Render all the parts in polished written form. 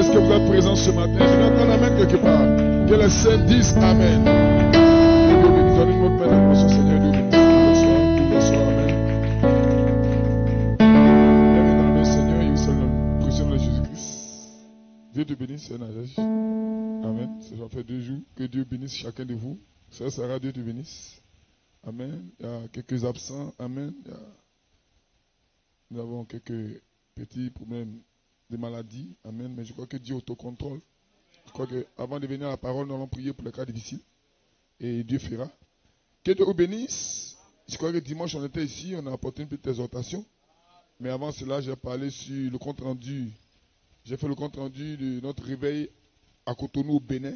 Est-ce que vous êtes présents ce matin? Je vais entendre amen quelque part. Que les saints disent amen. Dieu bénisse. Donnez une autre peine à notre Seigneur. Dieu bénisse. Tout le soir. Amen. Bienvenue dans le Seigneur. Il vous salue dans le précieux de Jésus-Christ. Dieu te bénisse, Seigneur Najash. Amen. Ça fait 2 jours. Que Dieu bénisse chacun de vous. Sœur Sarah, Dieu te bénisse. Amen. Il y a quelques absents. Amen. Nous avons quelques petits problèmes de maladie. Amen. Mais je crois que Dieu autocontrôle. Je crois qu'avant de venir à la parole, nous allons prier pour les cas difficiles. Et Dieu fera. Que Dieu vous bénisse. Je crois que dimanche, on était ici. On a apporté une petite exhortation. Mais avant cela, j'ai parlé sur le compte rendu. J'ai fait le compte rendu de notre réveil à Cotonou au Bénin.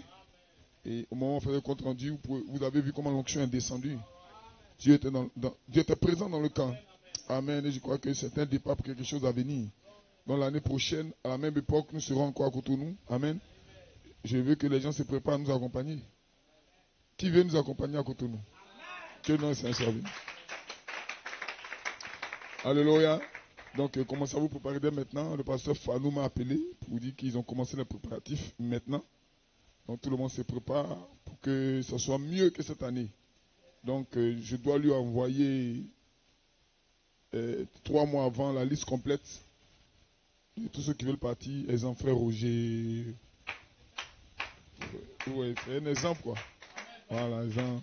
Et au moment où on faisait le compte rendu, vous avez vu comment l'onction est descendue. Dieu était présent dans le camp. Amen. Et je crois que c'est un départ pour quelque chose à venir. Dans l'année prochaine, à la même époque, nous serons encore à Cotonou. Amen. Je veux que les gens se préparent à nous accompagner. Qui veut nous accompagner à Cotonou? Que non, c'est un service. Alléluia. Donc, commencez à vous préparer dès maintenant. Le pasteur Fanou m'a appelé pour dire qu'ils ont commencé les préparatifs maintenant. Donc, tout le monde se prépare pour que ce soit mieux que cette année. Donc, je dois lui envoyer 3 mois avant la liste complète de tous ceux qui veulent partir. Exemple, frère Roger. Oui, c'est un exemple, quoi. Voilà, exemple,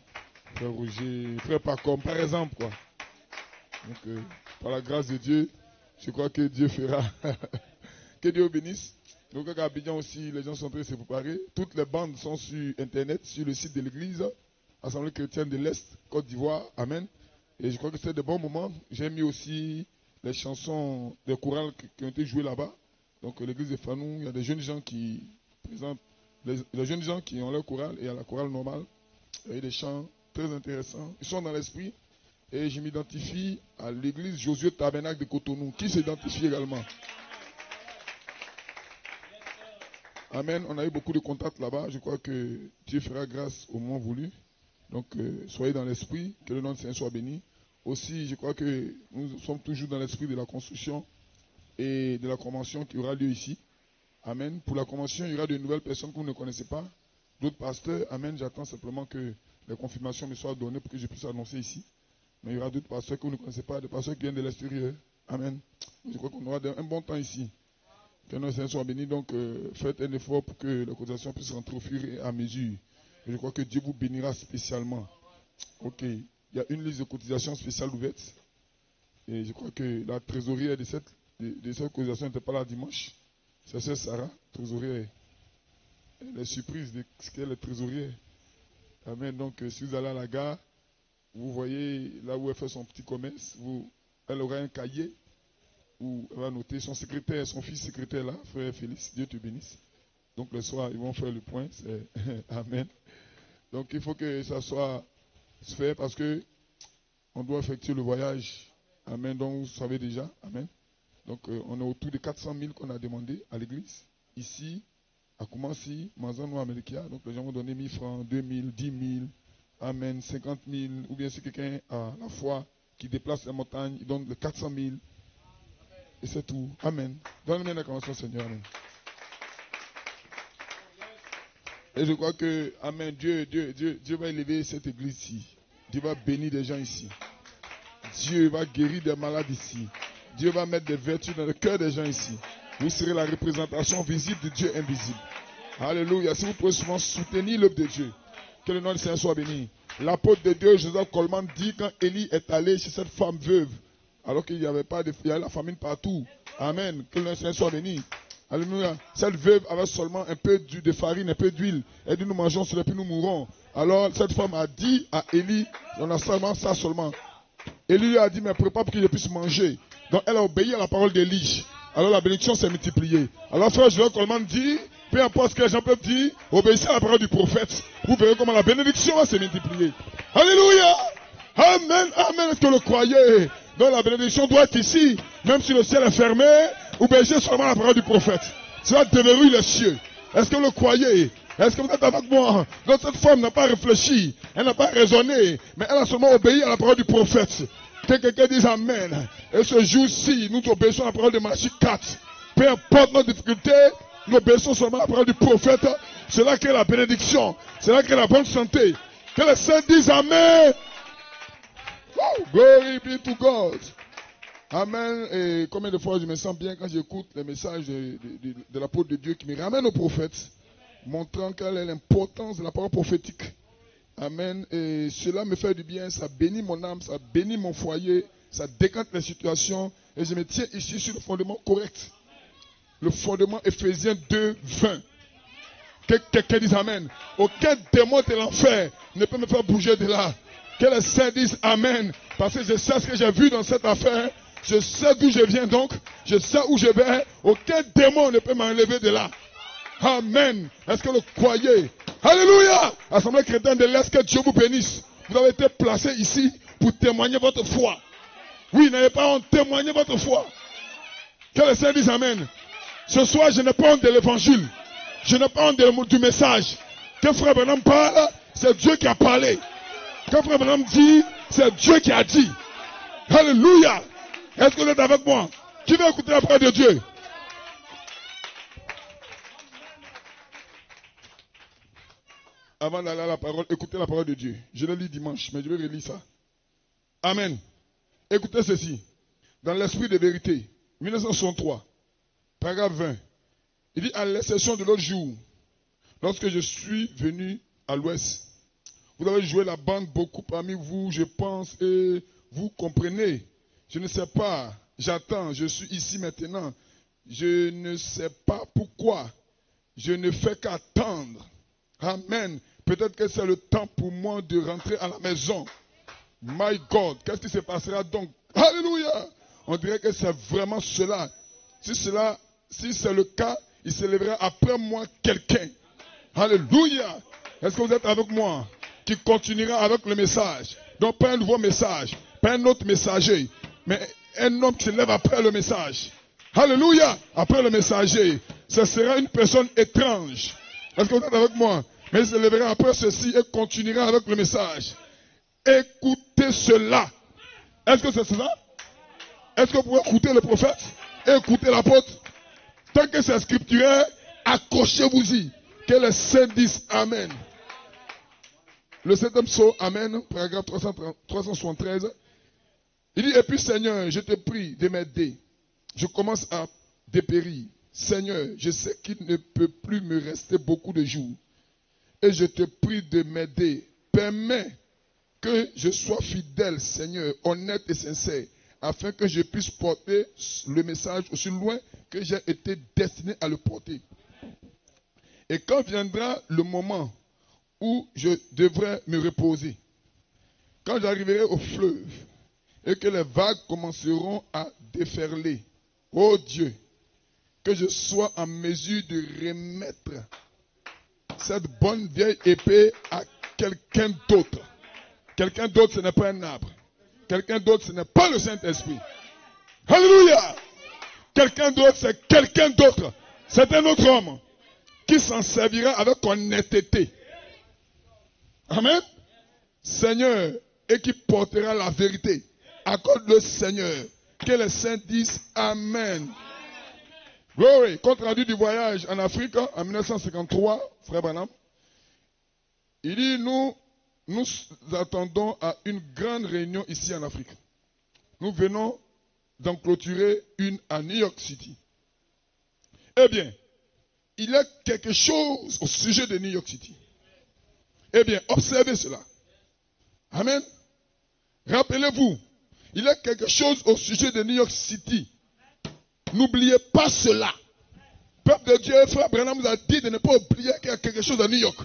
frère Roger, frère Pacom, par exemple, quoi. Donc, par la grâce de Dieu, je crois que Dieu fera. Que Dieu bénisse. Donc, à Abidjan aussi, les gens sont en train de se préparer. Toutes les bandes sont sur Internet, sur le site de l'église, Assemblée chrétienne de l'Est, Côte d'Ivoire. Amen. Et je crois que c'est de bons moments. J'ai mis aussi les chansons des chorales qui ont été jouées là-bas. Donc, l'église de Fanou, il y a des jeunes gens qui présentent, les jeunes gens qui ont leur chorale et à la chorale normale. Il y a des chants très intéressants. Ils sont dans l'esprit. Et je m'identifie à l'église Josué Tabernacle de Cotonou, qui s'identifie également. Amen. On a eu beaucoup de contacts là-bas. Je crois que Dieu fera grâce au moment voulu. Donc, soyez dans l'esprit. Que le nom de Seigneur soit béni. Aussi, je crois que nous sommes toujours dans l'esprit de la construction et de la convention qui aura lieu ici. Amen. Pour la convention, il y aura de nouvelles personnes que vous ne connaissez pas. D'autres pasteurs. Amen. J'attends simplement que les confirmations me soient données pour que je puisse annoncer ici. Mais il y aura d'autres pasteurs que vous ne connaissez pas, des pasteurs qui viennent de l'extérieur. Amen. Je crois qu'on aura un bon temps ici. Que nos Seigneur soit bénis. Donc, faites un effort pour que les cotisations puissent rentrer au fur et à mesure. Et je crois que Dieu vous bénira spécialement. Ok. Il y a une liste de cotisations spéciales ouverte. Et je crois que la trésorière de cette cotisation n'était pas là dimanche. C'est Sœur Sarah, trésorière. Elle est surprise de ce qu'elle est trésorière. Amen. Donc, si vous allez à la gare, vous voyez là où elle fait son petit commerce, elle aura un cahier où elle va noter son secrétaire, son fils secrétaire là, frère Félix, Dieu te bénisse. Donc le soir, ils vont faire le point. Amen. Donc il faut que ça soit fait parce que on doit effectuer le voyage. Amen. Donc vous savez déjà. Amen. Donc on est autour de 400 000 qu'on a demandé à l'église. Ici, à Koumassi, Manzano, Américain. Donc les gens vont donner 1000 francs, 2000, 10 000. Amen, 50 000, ou bien si quelqu'un a la foi qui déplace la montagne, il donne les 400 000. Et c'est tout. Amen. Donne-moi la convention, Seigneur. Amen. Et je crois que, Amen, Dieu va élever cette église ici. Dieu va bénir des gens ici. Dieu va guérir des malades ici. Dieu va mettre des vertus dans le cœur des gens ici. Vous serez la représentation visible de Dieu invisible. Alléluia. Si vous pouvez souvent soutenir l'œuvre de Dieu. Que le nom du Seigneur soit béni. L'apôtre de Dieu, Joseph Coleman, dit quand Élie est allé chez cette femme veuve, alors qu'il n'y avait pas il y avait la famine partout. Amen. Que le nom du Seigneur soit béni. Alléluia. Cette veuve avait seulement un peu de farine, un peu d'huile. Elle dit, nous mangeons cela, puis nous mourrons. Alors cette femme a dit à Élie, on a seulement ça seulement. Élie lui a dit, mais prépare pour que je puisse manger. Donc elle a obéi à la parole d'Élie. Alors la bénédiction s'est multipliée. Alors frère Joseph Coleman dit, peu importe ce que les gens peuvent dire, obéissez à la parole du prophète. Vous verrez comment la bénédiction va se multiplier. Alléluia. Amen. Amen. Est-ce que vous le croyez? Donc la bénédiction doit être ici. Même si le ciel est fermé, obéissez seulement à la parole du prophète. Cela déverrouille les cieux. Est-ce que vous le croyez? Est-ce que vous êtes avec moi? Donc cette femme n'a pas réfléchi. Elle n'a pas raisonné. Mais elle a seulement obéi à la parole du prophète. Que quelqu'un dise Amen. Et ce jour-ci, nous obéissons à la parole de Malachie 4. Peu importe nos difficultés, Nous obéissons seulement à la parole du prophète. C'est là qu'est la bénédiction. C'est là qu'est la bonne santé. Que les saints disent Amen. Oh, glory be to God. Amen. Et combien de fois je me sens bien quand j'écoute les messages de l'apôtre de Dieu qui me ramène au prophète, montrant quelle est l'importance de la parole prophétique. Amen. Et cela me fait du bien. Ça bénit mon âme, ça bénit mon foyer, ça décante les situations. Et je me tiens ici sur le fondement correct. Le fondement Éphésiens 2, 20. Que quelqu'un dise Amen. Aucun démon de l'enfer ne peut me faire bouger de là. Que les saints disent Amen. Parce que je sais ce que j'ai vu dans cette affaire. Je sais d'où je viens donc. Je sais où je vais. Aucun démon ne peut m'enlever de là. Amen. Est-ce que vous le croyez? Alléluia. Assemblée chrétienne de l'Est, que Dieu vous bénisse. Vous avez été placé ici pour témoigner votre foi. Oui, n'ayez pas honte, témoignez votre foi. Que les saints disent Amen. Ce soir, je n'ai pas honte de l'évangile. Je n'ai pas honte du message. Quand frère Branham parle, c'est Dieu qui a parlé. Quand frère Branham dit, c'est Dieu qui a dit. Alléluia. Est-ce que vous êtes avec moi? Qui veut écouter la parole de Dieu? Avant d'aller à la parole, écoutez la parole de Dieu. Je l'ai lu dimanche, mais je vais relire ça. Amen. Écoutez ceci. Dans l'esprit de vérité, 1963, paragraphe 20. Il dit, à l'exception de l'autre jour, lorsque je suis venu à l'ouest, vous avez joué la bande beaucoup parmi vous, je pense, et vous comprenez. Je ne sais pas, j'attends, je suis ici maintenant. Je ne sais pas pourquoi. Je ne fais qu'attendre. Amen. Peut-être que c'est le temps pour moi de rentrer à la maison. My God, qu'est-ce qui se passera donc? Alléluia. On dirait que c'est vraiment cela. Si c'est le cas, il se lèvera après moi quelqu'un. Alléluia. Est-ce que vous êtes avec moi? Qui continuera avec le message. Donc pas un nouveau message, pas un autre messager, mais un homme qui se lève après le message. Alléluia. Après le messager, ce sera une personne étrange. Est-ce que vous êtes avec moi? Mais il se lèvera après ceci et continuera avec le message. Écoutez cela. Est-ce que c'est cela? Est-ce que vous pouvez écouter le prophète et écouter l'apôtre? Tant que c'est scripturaire, accrochez-vous-y. Que les saints disent Amen. Le 7e psaume, Amen, paragraphe 373. Il dit, et puis Seigneur, je te prie de m'aider. Je commence à dépérir. Seigneur, je sais qu'il ne peut plus me rester beaucoup de jours. Et je te prie de m'aider. Permets que je sois fidèle, Seigneur, honnête et sincère, afin que je puisse porter le message aussi loin que j'ai été destiné à le porter. Et quand viendra le moment où je devrais me reposer, quand j'arriverai au fleuve et que les vagues commenceront à déferler, ô Dieu, que je sois en mesure de remettre cette bonne vieille épée à quelqu'un d'autre. Quelqu'un d'autre, ce n'est pas un arbre. Quelqu'un d'autre, ce n'est pas le Saint-Esprit. Alléluia! Quelqu'un d'autre, c'est quelqu'un d'autre. C'est un autre homme qui s'en servira avec honnêteté. Amen. Seigneur, et qui portera la vérité. Accorde le Seigneur. Que les saints disent Amen. Glory. Compte rendu du voyage en Afrique en 1953, frère Branham. Il dit, nous attendons à une grande réunion ici en Afrique. Nous venons d'en clôturer une à New York City. Eh bien, il y a quelque chose au sujet de New York City. Eh bien, observez cela. Amen. Rappelez-vous, il y a quelque chose au sujet de New York City. N'oubliez pas cela. Peuple de Dieu, frère Branham nous a dit de ne pas oublier qu'il y a quelque chose à New York.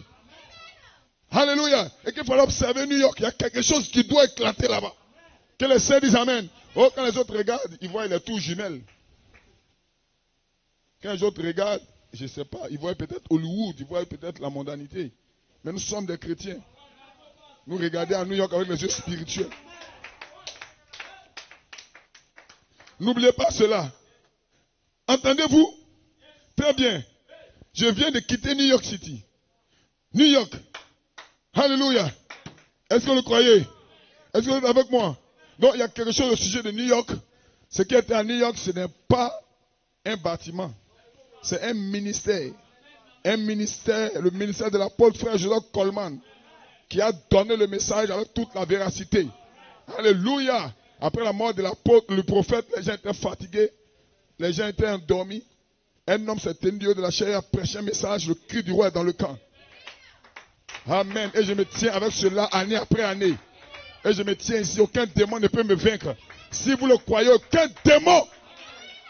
Alléluia. Et qu'il faut observer New York. Il y a quelque chose qui doit éclater là-bas. Que les saints disent Amen. Oh, quand les autres regardent, ils voient les tours jumelles. Quand les autres regardent, je ne sais pas, ils voient peut-être Hollywood, ils voient peut-être la mondanité. Mais nous sommes des chrétiens. Nous regardons à New York avec les yeux spirituels. N'oubliez pas cela. Entendez-vous? Très bien. Je viens de quitter New York City. New York. Alléluia. Est-ce que vous le croyez? Est-ce que vous êtes avec moi? Donc il y a quelque chose au sujet de New York. Ce qui était à New York, ce n'est pas un bâtiment. C'est un ministère. Un ministère, le ministère de l'apôtre frère Joseph Coleman, qui a donné le message avec toute la véracité. Alléluia. Après la mort de l'apôtre, le prophète, les gens étaient fatigués. Les gens étaient endormis. Un homme s'est tenu de la chair et a prêché un message. Le cri du roi est dans le camp. Amen. Et je me tiens avec cela année après année. Et je me tiens ici. Aucun démon ne peut me vaincre. Si vous le croyez, aucun démon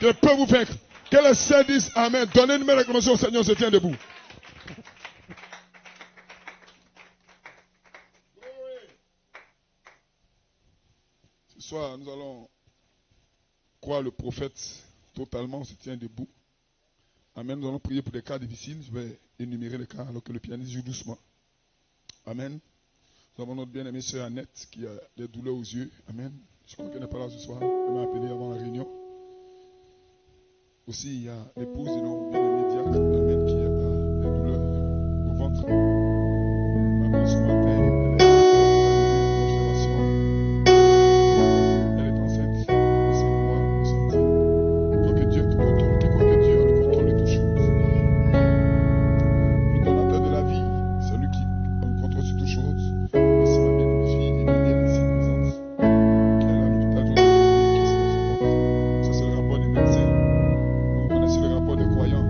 ne peut vous vaincre. Que les saints disent Amen. Donnez une main d'acclamation au Seigneur, on se tient debout. Ce soir, nous allons croire le prophète totalement, on se tient debout. Amen. Nous allons prier pour des cas difficiles. Je vais énumérer les cas alors que le pianiste joue doucement. Amen. Nous avons notre bien-aimée sœur Annette qui a des douleurs aux yeux. Amen. Je crois qu'elle n'est pas là ce soir. Elle m'a appelé avant la réunion. Aussi, il y a l'épouse de notre bien-aimé diacre. Amen. Qui a des douleurs au ventre. Amen. Ce matin, elle est en observation. Elle est enceinte de 5 mois. Nous sommes dit. Crois que Dieu te contrôle. Tu crois que Dieu a le contrôle de toutes choses. Le donateur de la vie, c'est lui qui a le contrôle sur toutes choses. Voici ma bien-aimée fille, Emilienne, ici présente, qui est là à l'hôpital John Hopkins, qui se supporte. Ça, c'est le rapport des médecins. Vous connaissez le rapport des croyants.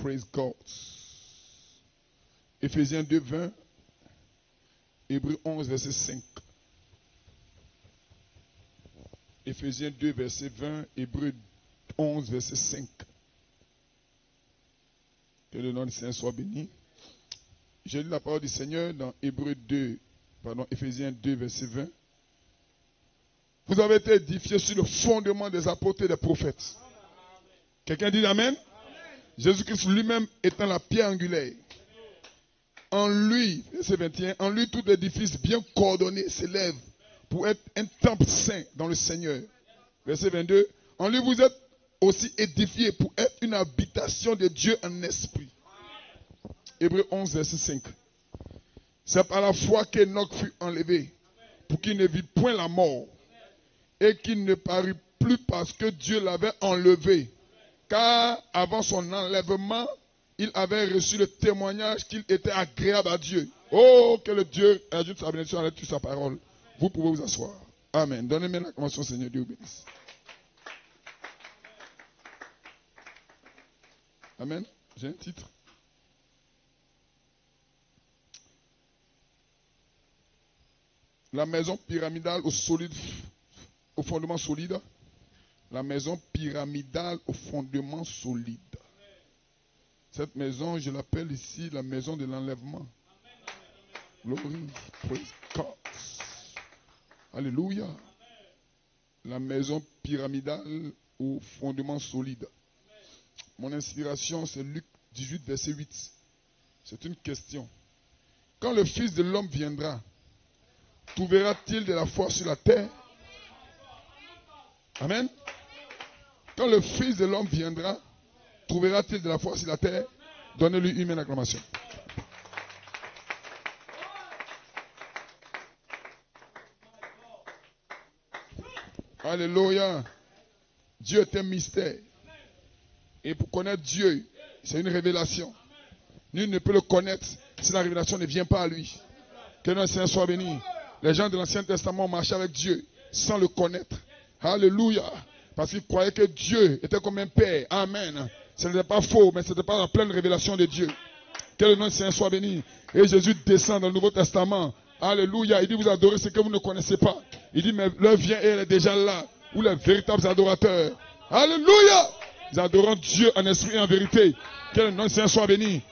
Praise God. Éphésiens 2, 20. Hébreux 11, verset 5. Éphésiens 2, verset 20. Hébreux 11, verset 5. Que le nom du Seigneur soit béni. J'ai lu la parole du Seigneur dans Éphésiens 2, verset 20. Vous avez été édifiés sur le fondement des apôtres et des prophètes. Quelqu'un dit Amen? Jésus-Christ lui-même étant la pierre angulaire. En lui, verset 21, en lui tout édifice bien coordonné s'élève pour être un temple saint dans le Seigneur. Verset 22, en lui vous êtes aussi édifiés pour être une habitation de Dieu en esprit. Hébreux 11, verset 5. C'est par la foi qu'Enoch fut enlevé pour qu'il ne vit point la mort et qu'il ne parut plus parce que Dieu l'avait enlevé. Car avant son enlèvement, il avait reçu le témoignage qu'il était agréable à Dieu. Oh, que le Dieu ajoute sa bénédiction à toute sa parole. Vous pouvez vous asseoir. Amen. Donnez-moi l'acclamation, Seigneur. Dieu vous bénisse. Amen. J'ai un titre. La maison pyramidale au fondement solide. La maison pyramidale au fondement solide. Cette maison, je l'appelle ici la maison de l'enlèvement. Glory, praise God. Alléluia. La maison pyramidale au fondement solide. Mon inspiration, c'est Luc 18, verset 8. C'est une question. Quand le Fils de l'homme viendra, trouvera-t-il de la foi sur la terre? Amen. Quand le Fils de l'homme viendra, trouvera-t-il de la foi sur la terre? Donnez-lui une main d'acclamation. Alléluia. Dieu est un mystère. Et pour connaître Dieu, c'est une révélation. Nul ne peut le connaître si la révélation ne vient pas à lui. Que notre Seigneur soit béni. Les gens de l'Ancien Testament marchaient avec Dieu sans le connaître. Alléluia. Parce qu'ils croyaient que Dieu était comme un père. Amen. Ce n'était pas faux, mais ce n'était pas la pleine révélation de Dieu. Que le nom du Seigneur soit béni. Et Jésus descend dans le Nouveau Testament. Alléluia. Il dit, vous adorez ce que vous ne connaissez pas. Il dit, mais l'heure vient et elle est déjà là. Où les véritables adorateurs. Alléluia. Ils adorent Dieu en esprit et en vérité. Que le nom du Seigneur soit béni.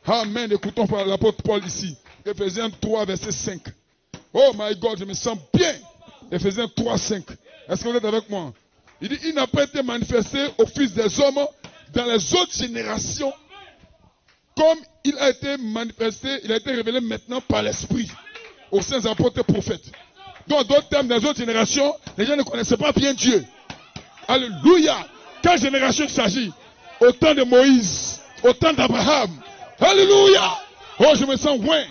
Amen. Écoutons l'apôtre Paul ici. Éphésiens 3, verset 5. Oh my God, je me sens bien. Éphésiens 3, 5. Est-ce que vous êtes avec moi? Il dit, il n'a pas été manifesté au Fils des hommes dans les autres générations. Comme il a été manifesté, il a été révélé maintenant par l'Esprit aux saints apôtres et prophètes. Donc, d'autres termes, dans les autres générations, les gens ne connaissaient pas bien Dieu. Alléluia. Quelle génération il s'agit? Au temps de Moïse, au temps d'Abraham. Alléluia. Oh, je me sens loin.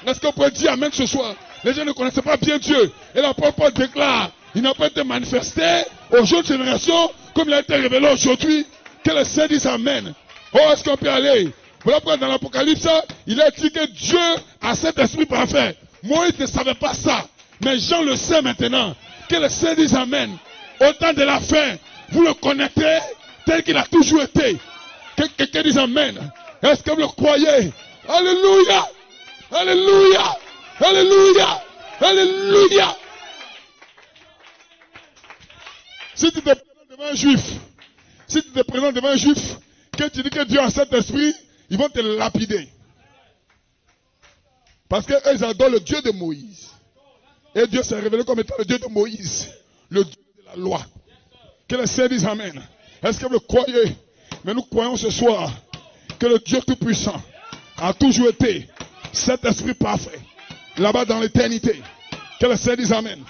Est-ce qu'on peut dire Amen ce soir? Les gens ne connaissaient pas bien Dieu. Et l'apôtre Paul déclare, il n'a pas été manifesté aux jeunes générations comme il a été révélé aujourd'hui. Que le Seigneur dise Amen. Oh, est-ce qu'on peut aller? Voilà pourquoi dans l'Apocalypse, il a dit que Dieu a cet esprit parfait. Moïse ne savait pas ça. Mais Jean le sait maintenant. Que le Seigneur dise Amen. Au temps de la fin, vous le connaîtrez tel qu'il a toujours été. Que quelqu'un dise Amen. Est-ce que vous le croyez? Alléluia. Alléluia. Alléluia. Alléluia. Si tu te présentes devant un juif, que tu dis que Dieu a cet esprit, ils vont te lapider. Parce qu'eux, ils adorent le Dieu de Moïse. Et Dieu s'est révélé comme étant le Dieu de Moïse, le Dieu de la loi. Que le Seigneur dise Amen. Est-ce que vous le croyez? Mais nous croyons ce soir que le Dieu Tout-Puissant a toujours été cet esprit parfait, là-bas dans l'éternité. Que le Seigneur dise Amen.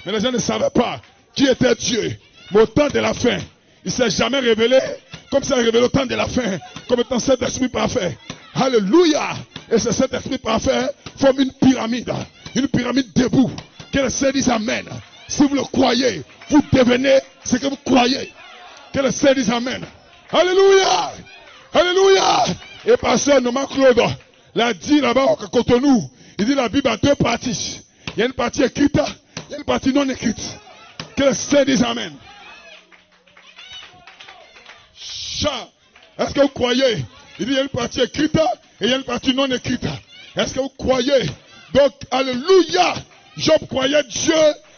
Mais les gens ne savaient pas qui était Dieu. Mais au temps de la fin, il ne s'est jamais révélé comme ça révélé au temps de la fin, comme étant cet esprit parfait. Alléluia. Et c'est cet esprit parfait forme une pyramide debout. Que le Seigneur dise Amen. Si vous le croyez, vous devenez ce que vous croyez. Que le Seigneur dise Amen. Alléluia. Alléluia. Et pasteur Norman Claude l'a dit là-bas au Cotonou. Il dit la Bible a deux parties. Il y a une partie écrite, il y a une partie non écrite. Que le Seigneur dise Amen. Est-ce que vous croyez? Il dit il y a une partie écrite et il y a une partie non écrite. Est-ce que vous croyez? Donc, alléluia. Job croyait Dieu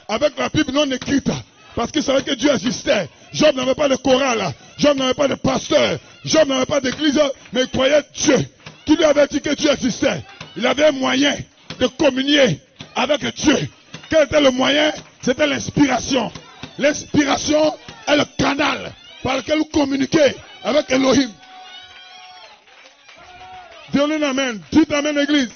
avec la Bible non écrite. Parce qu'il savait que Dieu existait. Job n'avait pas de chorale. Job n'avait pas de pasteur. Job n'avait pas d'église. Mais il croyait Dieu. Qui lui avait dit que Dieu existait. Il avait un moyen de communier avec Dieu. Quel était le moyen? C'était l'inspiration. L'inspiration est le canal par lequel vous communiquez avec Elohim. Dis-le amen. Dites amen, l'église.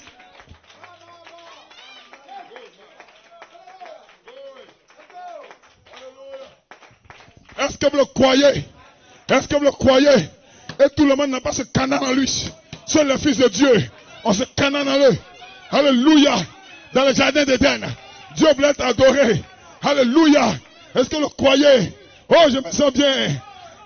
Est-ce que vous le croyez? Est-ce que vous le croyez? Et tout le monde n'a pas ce canal en lui. Seul le Fils de Dieu ont ce canal en eux. Alléluia. Dans le jardin d'Éden, Dieu voulait être adoré. Alléluia. Est-ce que vous le croyez? Oh, je me sens bien.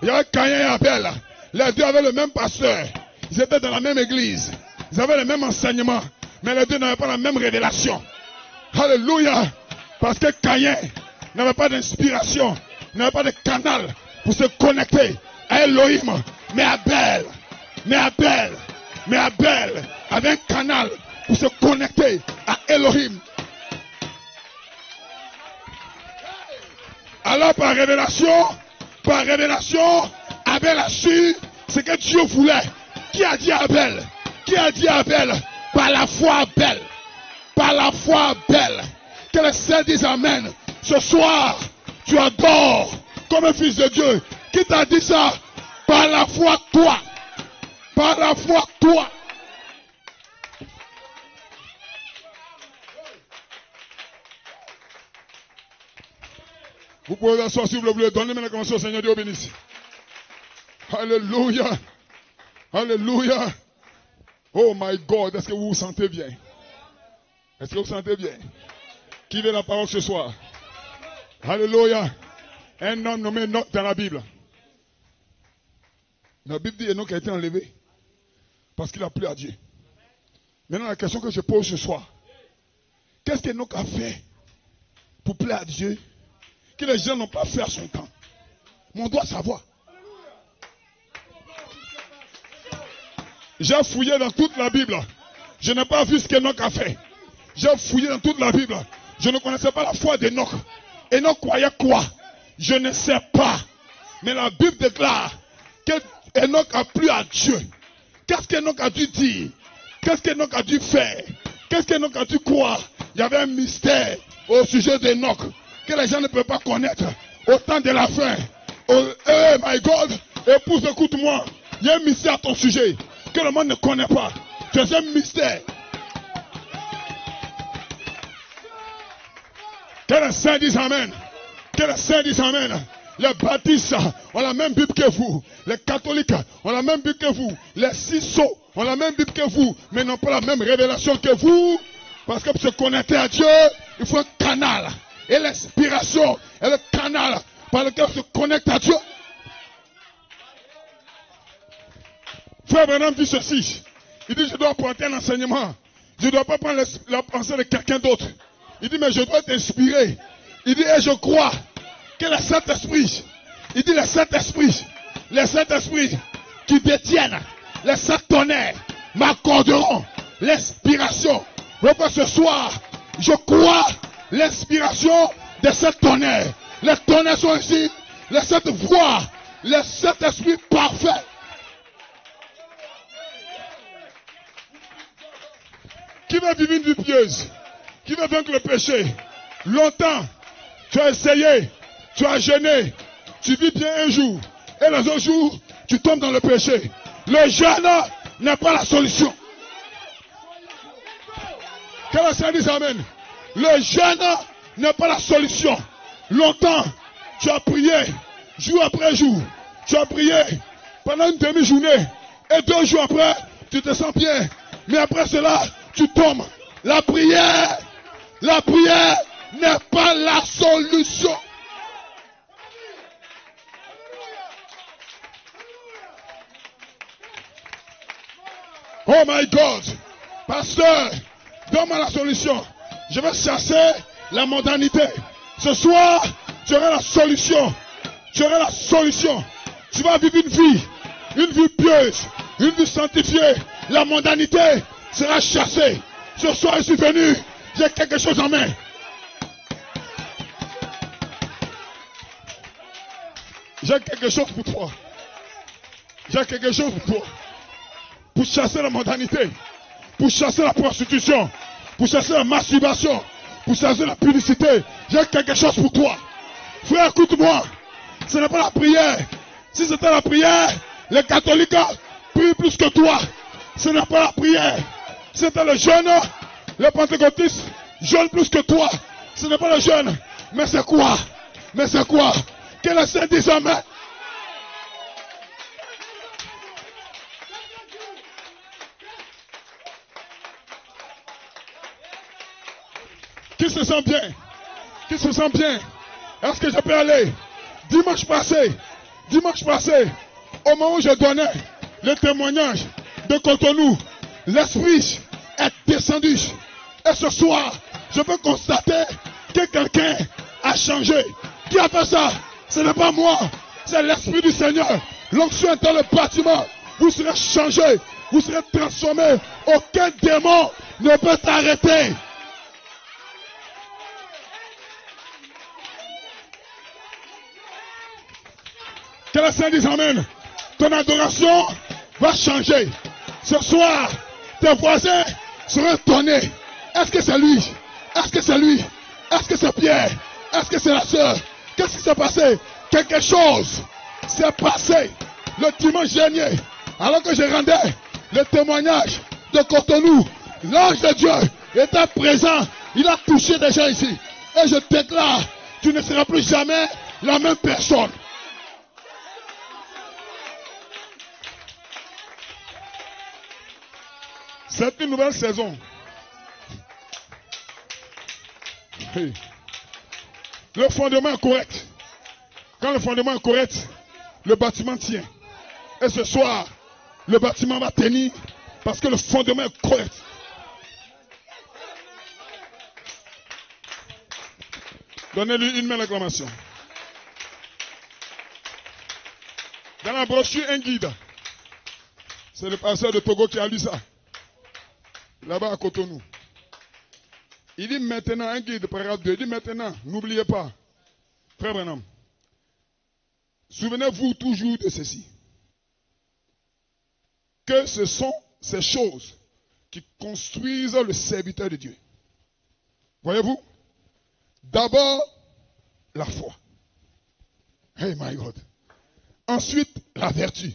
Il y avait Caïn et Abel. Les deux avaient le même pasteur. Ils étaient dans la même église. Ils avaient le même enseignement. Mais les deux n'avaient pas la même révélation. Alléluia. Parce que Caïn n'avait pas d'inspiration. N'avait pas de canal pour se connecter à Elohim. Mais Abel avait un canal pour se connecter à Elohim. Alors par révélation, Abel a su ce que Dieu voulait. Qui a dit Abel? Qui a dit Abel? Par la foi Abel. Par la foi Abel. Que les saints disent amen. Ce soir, tu adores comme un fils de Dieu. Qui t'a dit ça? Par la foi toi. Par la foi toi. Vous pouvez vous asseoir si vous le voulez. Donnez-moi la commence au Seigneur, Dieu bénisse. Alléluia. Alléluia. Oh my God, est-ce que vous vous sentez bien? Est-ce que vous vous sentez bien? Qui veut la parole ce soir? Alléluia. Un homme nommé Enoch dans la Bible. La Bible dit Enoch a été enlevé parce qu'il a plu à Dieu. Maintenant, la question que je pose ce soir, qu'est-ce qu'Enoch a fait pour plaire à Dieu que les gens n'ont pas fait à son temps? Mais on doit savoir. J'ai fouillé dans toute la Bible. Je n'ai pas vu ce qu'Enoch a fait. J'ai fouillé dans toute la Bible. Je ne connaissais pas la foi d'Enoch. Enoch croyait quoi? Je ne sais pas. Mais la Bible déclare que Enoch a plu à Dieu. Qu'est-ce qu'Enoch a dû dire? Qu'est-ce qu'Enoch a dû faire? Qu'est-ce qu'Enoch a dû croire? Il y avait un mystère au sujet d'Enoch que les gens ne peuvent pas connaître. Au temps de la fin. Oh my God, épouse, écoute-moi. Il y a un mystère à ton sujet que le monde ne connaît pas. C'est un mystère. Que les saints disent amen. Que les saints disent amen. Les baptistes ont la même Bible que vous. Les catholiques ont la même Bible que vous. Les ciseaux ont la même Bible que vous. Mais n'ont pas la même révélation que vous. Parce que pour se connecter à Dieu, il faut un canal. Et l'inspiration est le canal par lequel on se connecte à Dieu. Frère Branham dit ceci. Il dit, je dois apporter un enseignement. Je ne dois pas prendre la pensée de quelqu'un d'autre. Il dit, mais je dois être inspiré. Il dit, et je crois que le Saint-Esprit, il dit, les Saint-Esprits qui détiennent les sept tonnerres m'accorderont l'inspiration. Pourquoi ce soir, je crois l'inspiration de sept tonnerres. Les tonnerres sont ici, les sept voix, les sept esprits parfaits. Qui va vivre une vie pieuse? Qui va vaincre le péché? Longtemps, tu as essayé, tu as jeûné, tu vis bien un jour, et les autres jours, tu tombes dans le péché. Le jeûne n'est pas la solution. Que le Seigneur dise amen. Le jeûne n'est pas la solution. Longtemps, tu as prié, jour après jour, tu as prié pendant une demi-journée, et 2 jours après, tu te sens bien. Mais après cela, tu tombes. La prière n'est pas la solution. Oh my God, pasteur, donne-moi la solution. Je vais chasser la mondanité. Ce soir, tu auras la solution. Tu auras la solution. Tu vas vivre une vie pieuse, une vie sanctifiée. La mondanité sera chassée. Ce soir, je suis venu. J'ai quelque chose en main. J'ai quelque chose pour toi. J'ai quelque chose pour toi. Pour chasser la mondanité. Pour chasser la prostitution. Pour chasser la masturbation. Pour chasser la publicité. J'ai quelque chose pour toi. Frère, écoute-moi. Ce n'est pas la prière. Si c'était la prière, les catholiques prient plus que toi. Ce n'est pas la prière. Si c'était le jeûne, les pentecôtistes jeûnent plus que toi. Ce n'est pas le jeûne. Mais c'est quoi? Mais c'est quoi? Que le Seigneur dise amen. Qui se sent bien? Qui se sent bien? Est-ce que je peux aller? Dimanche passé, au moment où je donnais le témoignage de Cotonou, l'Esprit est descendu. Et ce soir, je peux constater que quelqu'un a changé. Qui a fait ça? Ce n'est pas moi, c'est l'Esprit du Seigneur. L'onction est dans le bâtiment. Vous serez changé, vous serez transformé. Aucun démon ne peut t'arrêter. Que le Seigneur dise amen. Ton adoration va changer. Ce soir, tes voisins seront étonnés. Est-ce que c'est lui? Est-ce que c'est lui? Est-ce que c'est Pierre? Est-ce que c'est la sœur? Qu'est-ce qui s'est passé? Quelque chose s'est passé le dimanche dernier. Alors que je rendais le témoignage de Cotonou, l'ange de Dieu était présent. Il a touché des gens ici. Et je déclare, tu ne seras plus jamais la même personne. C'est une nouvelle saison. Hey. Le fondement est correct. Quand le fondement est correct, le bâtiment tient. Et ce soir, le bâtiment va tenir parce que le fondement est correct. Donnez-lui une main d'acclamation. Dans la brochure, un guide. C'est le pasteur de Togo qui a lu ça. Là-bas à Cotonou. Il dit maintenant, un guide, paragraphe 2, il dit maintenant, n'oubliez pas, frère Branham, souvenez-vous toujours de ceci, que ce sont ces choses qui construisent le serviteur de Dieu. Voyez-vous? D'abord, la foi. Hey my God. Ensuite, la vertu.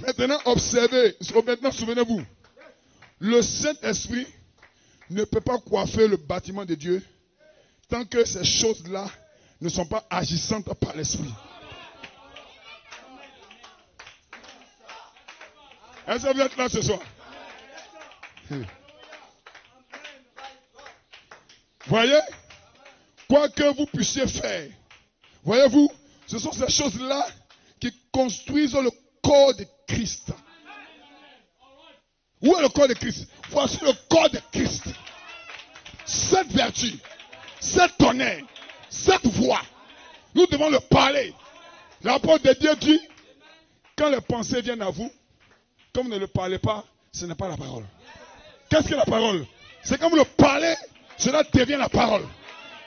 Maintenant, observez, maintenant souvenez-vous, le Saint-Esprit ne peut pas coiffer le bâtiment de Dieu tant que ces choses-là ne sont pas agissantes par l'Esprit. Est-ce que vous êtes là ce soir? Voyez, quoi que vous puissiez faire, voyez-vous, ce sont ces choses-là qui construisent le corps de Christ. Où est le corps de Christ? Voici le corps de Christ. Cette vertu, cet honneur, cette voix, nous devons le parler. L'apôtre de Dieu dit, quand les pensées viennent à vous, comme vous ne le parlez pas, ce n'est pas la parole. Qu'est-ce que la parole? C'est comme le parler, cela devient la parole.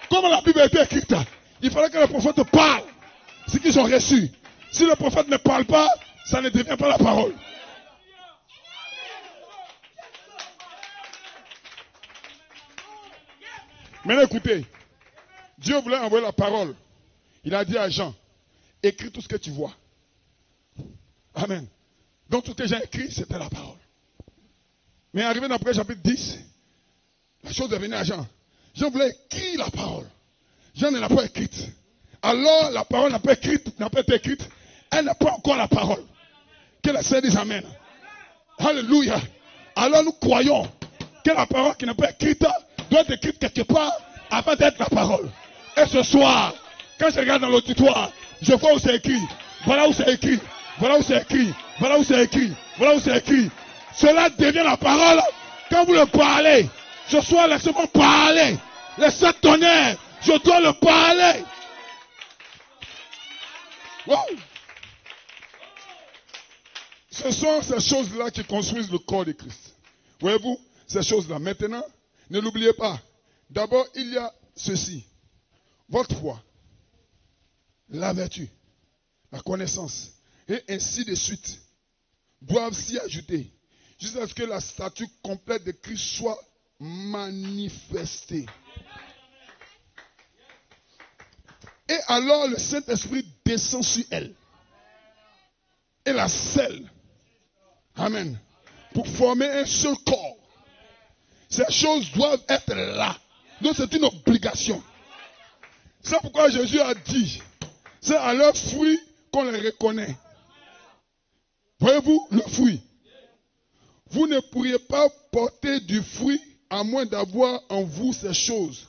Comme la Bible a été écrite, il fallait que le prophète parle ce qu'ils ont reçu. Si le prophète ne parle pas, ça ne devient pas la parole. Maintenant écoutez, Dieu voulait envoyer la parole. Il a dit à Jean, écris tout ce que tu vois. Amen. Donc tout ce que j'ai écrit, c'était la parole. Mais arrivé dans le chapitre 10, la chose est venue à Jean. Jean voulait écrire la parole. Jean ne l'a pas écrite. Alors la parole n'a pas été écrite. Elle n'a pas encore la parole. Que le Seigneur dise amen. Alléluia. Alors nous croyons que la parole qui n'est pas écrite doit être écrite quelque part avant d'être la parole. Et ce soir, quand je regarde dans l'auditoire, je vois où c'est écrit. Voilà où c'est écrit. Voilà où c'est écrit. Voilà où c'est écrit. Voilà où c'est écrit. Cela devient la parole quand vous le parlez. Ce soir, laissez-moi parler. Laissez tonnerre. Je dois le parler. Wow. Ce sont ces choses-là qui construisent le corps de Christ. Voyez-vous, ces choses-là. Maintenant, ne l'oubliez pas. D'abord, il y a ceci. Votre foi, la vertu, la connaissance, et ainsi de suite, doivent s'y ajouter, jusqu'à ce que la statue complète de Christ soit manifestée. Et alors le Saint-Esprit descend sur elle et la scelle. Amen. Pour former un seul corps. Ces choses doivent être là. Donc c'est une obligation. C'est pourquoi Jésus a dit, c'est à leurs fruits qu'on les reconnaît. Voyez-vous le fruit. Vous ne pourriez pas porter du fruit à moins d'avoir en vous ces choses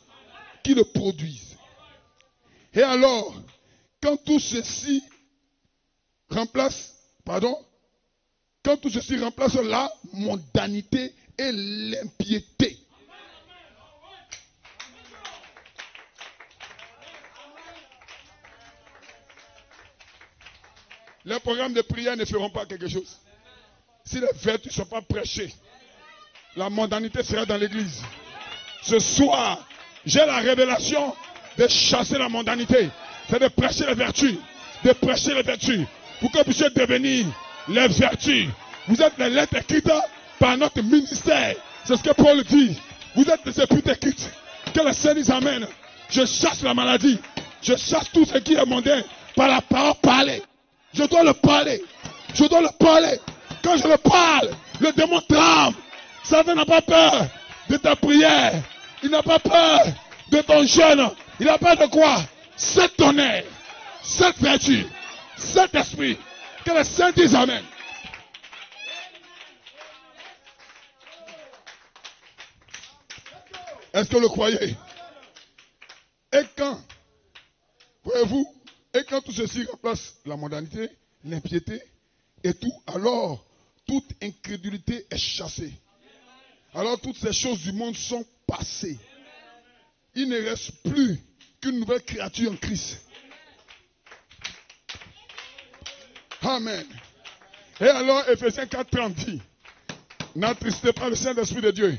qui le produisent. Et alors, quand tout ceci remplace la mondanité et l'impiété. Les programmes de prière ne feront pas quelque chose. Si les vertus ne sont pas prêchées, la mondanité sera dans l'église. Ce soir, j'ai la révélation de chasser la mondanité. C'est de prêcher les vertus. De prêcher les vertus. Pour que vous puissiez devenir les vertus. Vous êtes les lettres écrites par notre ministère. C'est ce que Paul dit. Vous êtes les épîtres écrites. Que le Seigneur nous amène. Je chasse la maladie. Je chasse tout ce qui est mondain par la parole parlée. Je dois le parler. Je dois le parler. Quand je le parle, le démon tremble. Satan n'a pas peur de ta prière. Il n'a pas peur de ton jeûne. Il n'a pas de quoi? Cet tonnerre, cette vertu, cet esprit. Que le Saint dise Amen. Est-ce que vous le croyez? Et quand, voyez-vous, et quand tout ceci remplace la mondanité, l'impiété et tout, alors toute incrédulité est chassée. Alors toutes ces choses du monde sont passées. Il ne reste plus qu'une nouvelle créature en Christ. Amen. Et alors Ephésiens 4:30 dit, n'attristez pas le Saint-Esprit de Dieu,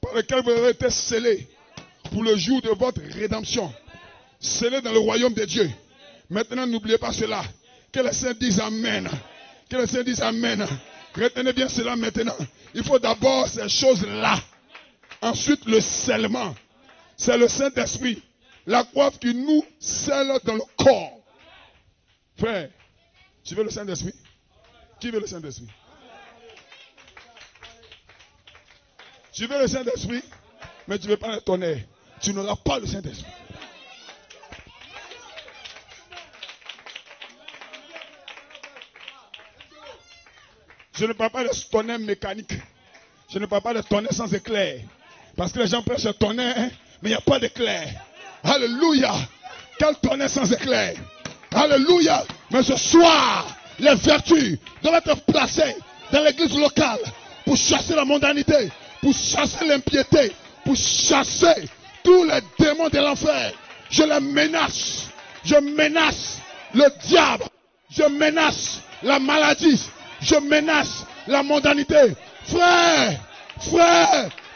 par lequel vous avez été scellés pour le jour de votre rédemption. Scellés dans le royaume de Dieu. Maintenant, n'oubliez pas cela. Que les saints disent Amen. Que les saints disent Amen. Retenez bien cela maintenant. Il faut d'abord ces choses-là. Ensuite, le scellement. C'est le Saint-Esprit. La coiffe qui nous scelle dans le corps. Frère, tu veux le Saint-Esprit? Qui veut le Saint-Esprit? Tu veux le Saint-Esprit? Mais tu ne veux pas le tonnerre. Tu n'auras pas le Saint-Esprit. Je ne parle pas de tonnerre mécanique. Je ne parle pas de tonnerre sans éclair. Parce que les gens prêchent le tonnerre, hein, mais il n'y a pas d'éclair. Alléluia. Quel tonnerre sans éclair. Alléluia. Mais ce soir, les vertus doivent être placées dans l'église locale pour chasser la mondanité, pour chasser l'impiété, pour chasser tous les démons de l'enfer. Je les menace. Je menace le diable. Je menace la maladie. Je menace la mondanité. Frère,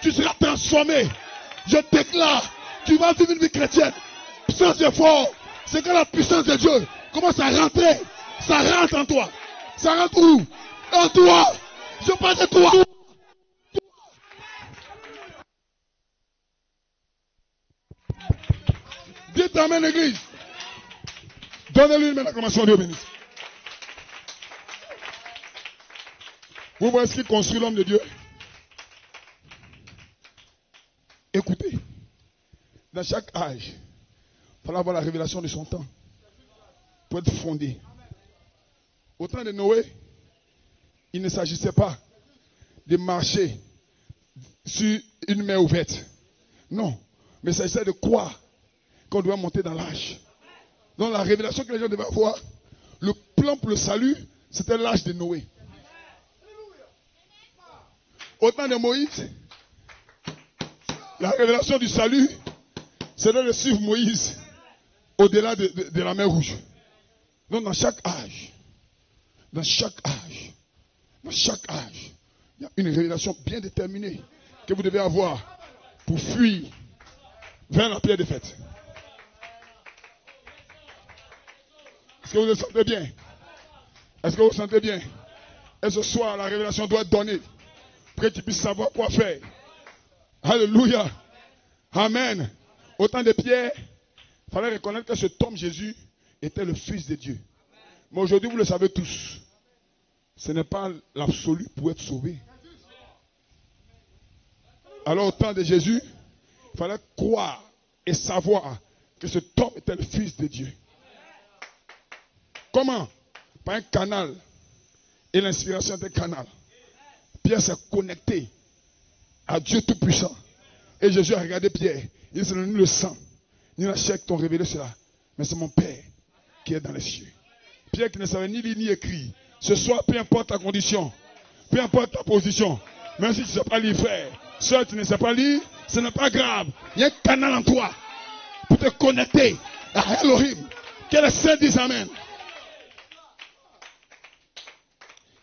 tu seras transformé. Je déclare, tu vas vivre une vie chrétienne sans effort. C'est que la puissance de Dieu commence à rentrer. Ça rentre en toi. Ça rentre où? En toi. Je parle de toi. Dites Amen, l'église. Donnez-lui une acclamation, Dieu bénisse. Vous voyez ce qui construit l'homme de Dieu? Écoutez, dans chaque âge, il fallait avoir la révélation de son temps pour être fondé. Au temps de Noé, il ne s'agissait pas de marcher sur une mer ouverte. Non, mais il s'agissait de quoi qu'on doit monter dans l'âge. Donc la révélation que les gens devaient avoir, le plan pour le salut, c'était l'âge de Noé. Au temps de Moïse, la révélation du salut, c'était de suivre Moïse au-delà de la mer Rouge. Donc dans chaque âge, Dans chaque âge, il y a une révélation bien déterminée que vous devez avoir pour fuir vers la pierre de fête. Est-ce que vous le sentez bien? Est-ce que vous le sentez bien? Et ce soir, la révélation doit être donnée pour que tu puisses savoir quoi faire. Alléluia. Amen. Au temps de Pierre, il fallait reconnaître que cet homme Jésus était le Fils de Dieu. Mais aujourd'hui, vous le savez tous, ce n'est pas l'absolu pour être sauvé. Alors au temps de Jésus, il fallait croire et savoir que cet homme était le Fils de Dieu. Comment? Par un canal. Et l'inspiration était canal. Pierre s'est connecté à Dieu Tout-Puissant. Et Jésus a regardé Pierre. Il dit, ni le sang, ni la chair qui t'ont révélé cela. Mais c'est mon Père qui est dans les cieux. Pierre qui ne savait ni lire ni écrire. Ce soir, peu importe ta condition, peu importe ta position, même si tu ne sais pas lire, frère, seul tu ne sais pas lire, ce n'est pas grave. Il y a un canal en toi pour te connecter à Elohim. Que les saints disent Amen.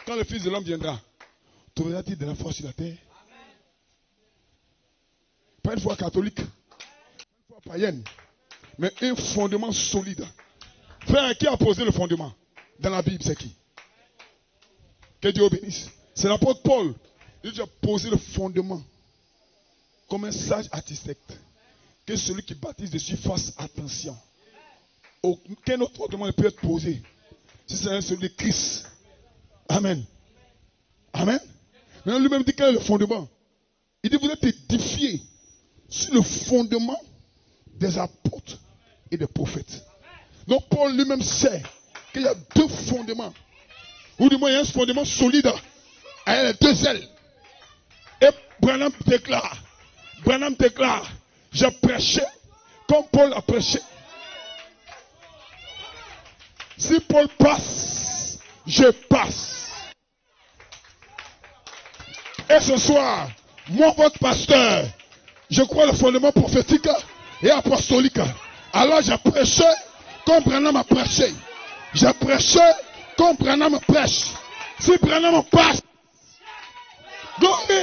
Quand le Fils de l'homme viendra, trouveras-tu de la foi sur la terre? Pas une foi catholique, une foi païenne, mais un fondement solide. Frère, qui a posé le fondement? Dans la Bible, c'est qui? Que Dieu bénisse. C'est l'apôtre Paul. Il a posé le fondement comme un sage architecte. Que celui qui baptise dessus fasse attention. Aucun autre fondement ne peut être posé si c'est celui de Christ. Amen. Amen. Maintenant, lui-même dit quel est le fondement. Il dit vous êtes édifiés sur le fondement des apôtres et des prophètes. Donc Paul lui-même sait qu'il y a deux fondements. Ou du moins il y a un fondement solide avec les deux ailes. Et Branham déclare, j'ai prêché comme Paul a prêché. Si Paul passe, je passe. Et ce soir, moi, votre pasteur, je crois le fondement prophétique et apostolique. Alors j'ai prêché comme Branham a prêché. J'ai prêché comme Branham prêche. Si Branham passe, glory.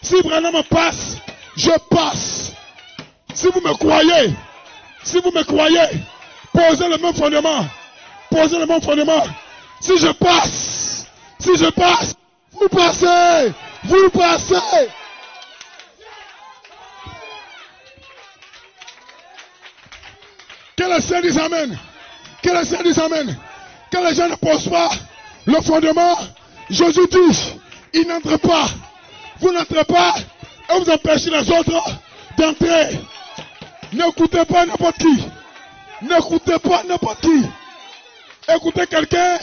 Si Branham passe, je passe. Si vous me croyez, posez le même fondement. Si je passe, vous passez. Que les saints disent Amen. Que les gens ne posent pas le fondement. Jésus dit, il n'entre pas. Vous n'entrez pas et vous empêchez les autres d'entrer. N'écoutez pas n'importe qui. Écoutez quelqu'un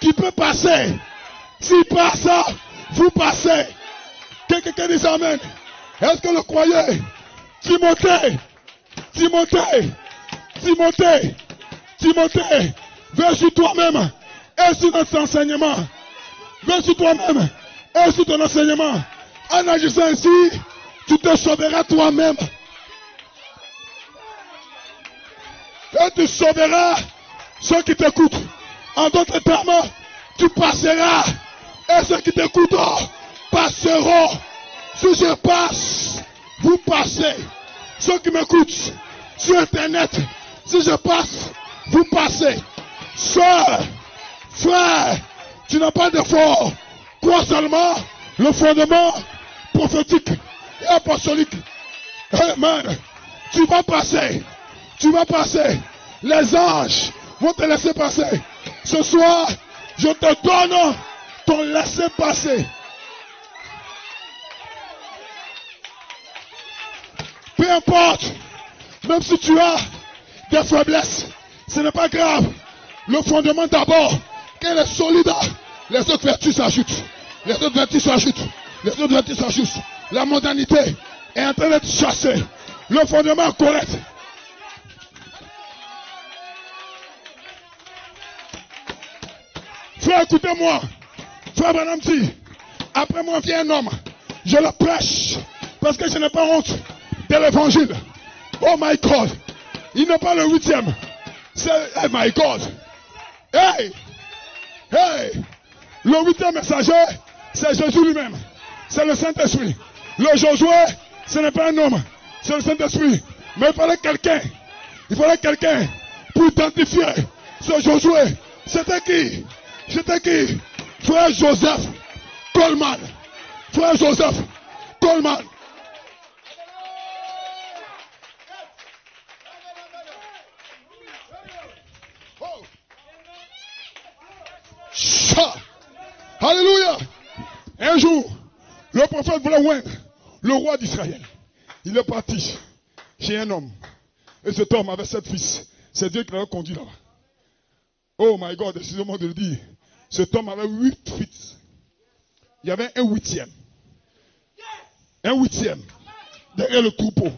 qui peut passer. S'il passe, vous passez. Que quelqu'un dise Amen. Est-ce que vous le croyez? Timothée, viens sur toi-même et sur notre enseignement. Viens sur toi-même et sur ton enseignement. En agissant ainsi, tu te sauveras toi-même. Et tu sauveras ceux qui t'écoutent. En d'autres termes, tu passeras. Et ceux qui t'écoutent passeront. Si je passe, vous passez. Ceux qui m'écoutent sur Internet, si je passe, vous passez. Sœur, frère, tu n'as pas d'effort. Crois seulement le fondement prophétique et apostolique. Amen. Tu vas passer. Les anges vont te laisser passer. Ce soir, je te donne ton laisser-passer. Peu importe, même si tu as des faiblesses, ce n'est pas grave. Le fondement d'abord, qu'elle est solide, les autres vertus s'ajoutent. La modernité est en train d'être chassée. Le fondement est correct. Frère, écoutez-moi. Frère Branham dit, après moi vient un homme. Je le prêche parce que je n'ai pas honte de l'évangile. Oh my God. Il n'est pas le 8e. C'est, oh my God. Hey, Hey! Le huitième messager, c'est Jésus lui-même. C'est le Saint-Esprit. Le Josué, ce n'est pas un homme. C'est le Saint-Esprit. Mais il fallait quelqu'un. Il fallait quelqu'un pour identifier ce Josué. C'était qui? C'était qui? Frère Joseph Coleman. Frère Joseph Coleman. Alléluia. Un jour, le prophète voulait oindre le roi d'Israël. Il est parti chez un homme. Et cet homme avait 7 fils. C'est Dieu qui l'avait conduit là-bas. Oh my God, excusez-moi de le dire. Cet homme avait 8 fils. Il y avait un 8e. Un 8e derrière le troupeau.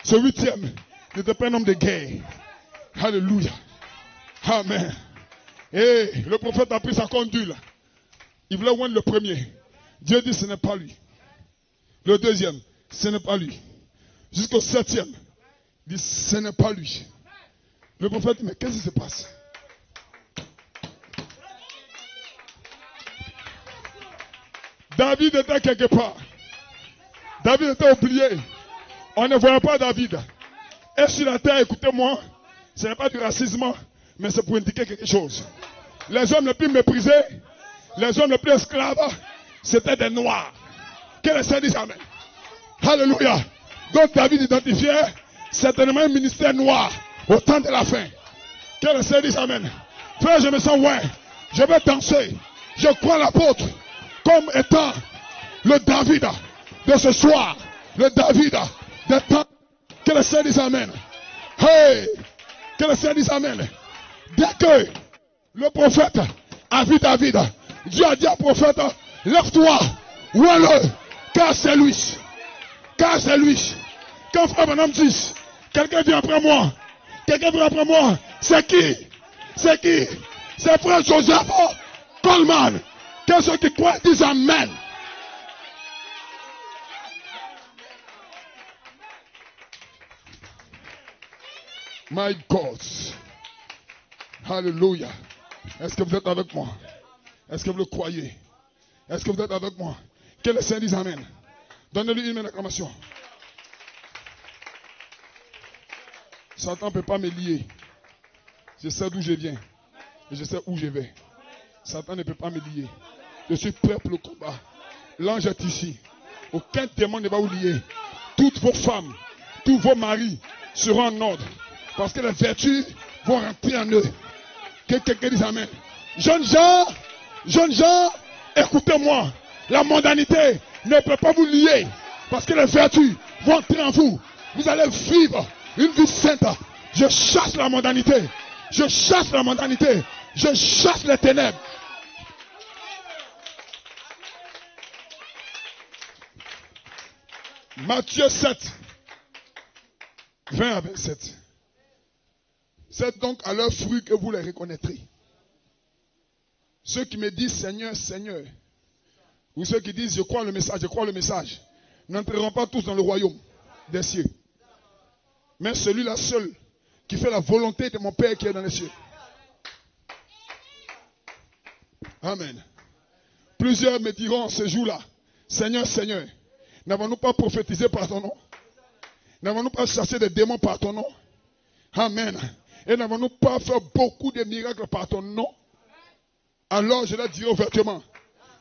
Ce 8e n'était pas un homme de guerre. Alléluia. Amen. Et le prophète a pris sa conduite. Il voulait oindre le premier. Dieu dit ce n'est pas lui. Le deuxième, ce n'est pas lui. Jusqu'au 7e, il dit ce n'est pas lui. Le prophète dit mais qu'est-ce qui se passe? David était quelque part. David était oublié. On ne voyait pas David. Et sur la terre, écoutez-moi, ce n'est pas du racisme, mais c'est pour indiquer quelque chose. Les hommes les plus méprisés, les hommes les plus esclaves, c'était des noirs. Que le Seigneur dise amen. Alléluia. Donc David identifiait certainement un ministère noir au temps de la fin. Que le Seigneur dise amen. Frère, je me sens ouais. Je vais danser. Je crois l'apôtre comme étant le David de ce soir. Le David des temps. Que le Seigneur dise amen. Hey! Que le Seigneur dise amen. Dès que le prophète a vu David, Dieu a dit au prophète, lève-toi, ouais-le, car c'est lui. Car c'est lui. Quand frère Branham dit, quelqu'un vient après moi, quelqu'un vient après moi, c'est qui? C'est qui? C'est frère Joseph Coleman. Que ceux qui croient disent amen. My God. Alléluia. Est-ce que vous êtes avec moi? Est-ce que vous le croyez? Est-ce que vous êtes avec moi? Que le Seigneur dise amen. Donnez-lui une main d'acclamation. Satan ne peut pas me lier. Je sais d'où je viens. Et je sais où je vais. Satan ne peut pas me lier. Je suis prêt pour le combat. L'ange est ici. Aucun démon ne va vous lier. Toutes vos femmes, tous vos maris seront en ordre. Parce que les vertus vont rentrer en eux. Que quelqu'un dise amen. Jeunes gens, écoutez-moi. La mondanité ne peut pas vous lier. Parce que les vertus vont entrer en vous. Vous allez vivre une vie sainte. Je chasse la mondanité. Je chasse la mondanité. Je chasse les ténèbres. Matthieu 7, 20 à 27. C'est donc à leurs fruits que vous les reconnaîtrez. Ceux qui me disent Seigneur, Seigneur, ou ceux qui disent je crois le message, n'entreront pas tous dans le royaume des cieux. Mais celui-là seul qui fait la volonté de mon Père qui est dans les cieux. Amen. Plusieurs me diront ce jour-là, Seigneur, Seigneur, n'avons-nous pas prophétisé par ton nom? N'avons-nous pas chassé des démons par ton nom? Amen. Et n'avons-nous pas fait beaucoup de miracles par ton nom? Alors je leur dirai ouvertement,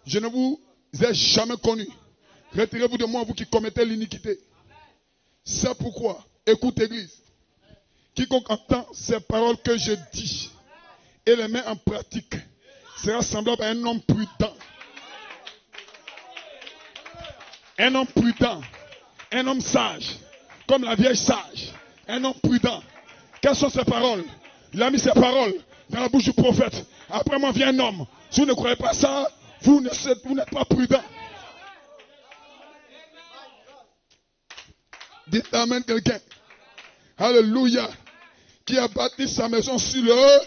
je ne vous ai jamais connus. Retirez-vous de moi, vous qui commettez l'iniquité. C'est pourquoi, écoute Église, quiconque entend ces paroles que je dis et les met en pratique sera semblable à un homme prudent. Un homme prudent, un homme sage, comme la vieille sage, un homme prudent. Quelles sont ces paroles? Il a mis ces paroles dans la bouche du prophète. Après moi vient un homme. Si vous ne croyez pas ça, vous n'êtes pas prudent. Dites amen quelqu'un. Alléluia. Qui a bâti sa maison sur le...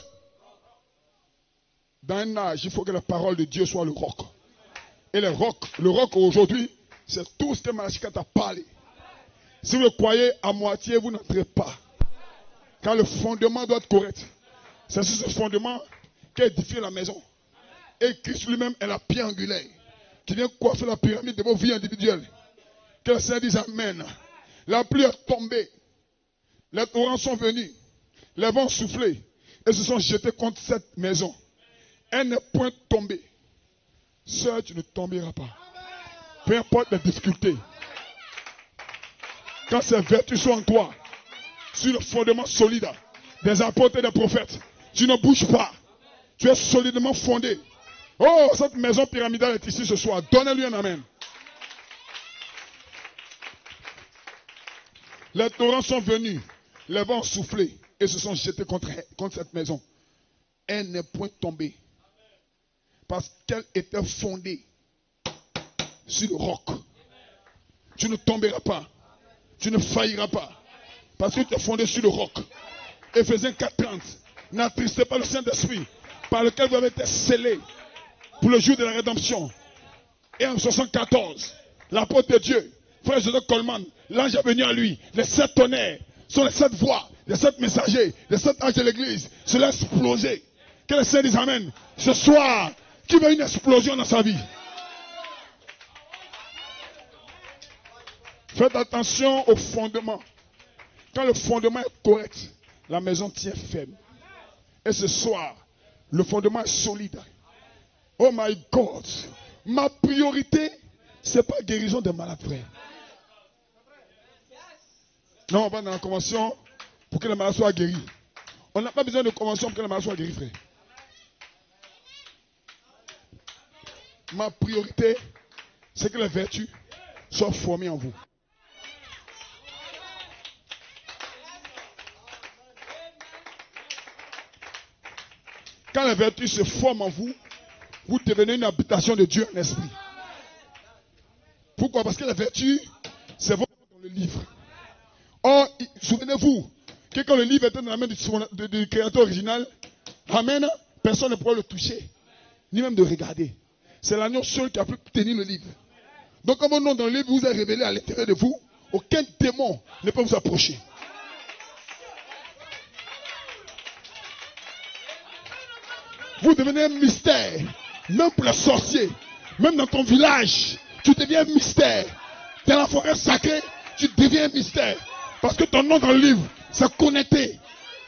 Dans un âge, il faut que la parole de Dieu soit le roc. Et le roc aujourd'hui, c'est tout ce que Malachikat a parlé. Si vous le croyez à moitié, vous n'entrez pas. Car le fondement doit être correct. C'est sur ce fondement qu'est édifiée la maison. Et Christ lui-même est la pierre angulaire qui vient coiffer la pyramide de vos vies individuelles. Que le Seigneur dise Amen. La pluie est tombée. Les torrents sont venus. Les vents ont soufflé et se sont jetés contre cette maison. Elle n'est point tombée. Seul, tu ne tomberas pas. Peu importe les difficultés. Quand ces vertus sont en toi, sur le fondement solide des apôtres et des prophètes, tu ne bouges pas. Tu es solidement fondé. Oh, cette maison pyramidale est ici ce soir. Donnez-lui un amen. Les torrents sont venus, les vents ont soufflé et se sont jetés contre cette maison. Elle n'est point tombée parce qu'elle était fondée sur le roc. Tu ne tomberas pas. Tu ne failliras pas. Parce que tu es fondé sur le roc. Éphésiens 4:30. N'attristez pas le Saint-Esprit par lequel vous avez été scellés pour le jour de la rédemption. Et en 74, l'apôtre de Dieu, frère Joseph Coleman, l'ange est venu à lui. Les 7 tonnerres sont les 7 voix, les 7 messagers, les 7 anges de l'église. Cela a explosé. Que le Seigneur dise Amen. Ce soir, qui veut une explosion dans sa vie? Faites attention au fondement. Quand le fondement est correct, la maison tient ferme. Et ce soir, le fondement est solide. Oh my God. Ma priorité, ce n'est pas guérison des malades, frère. Non, on va dans la convention pour que les malades soient guéris. On n'a pas besoin de convention pour que les malades soient guéris, frère. Ma priorité, c'est que les vertus soient formées en vous. Quand les vertus se forment en vous, vous devenez une habitation de Dieu en esprit. Pourquoi? Parce que les vertus, c'est votre dans le livre. Or, souvenez-vous que quand le livre était dans la main du créateur original, Amen, personne ne pourrait le toucher, ni même de regarder. C'est l'agneau seul qui a pu tenir le livre. Donc, comme un nom dans le livre vous est révélé à l'intérieur de vous, aucun démon ne peut vous approcher. Vous devenez un mystère, même pour les sorciers, même dans ton village, tu deviens un mystère. Dans la forêt sacrée, tu deviens un mystère. Parce que ton nom dans le livre, c'est connecté.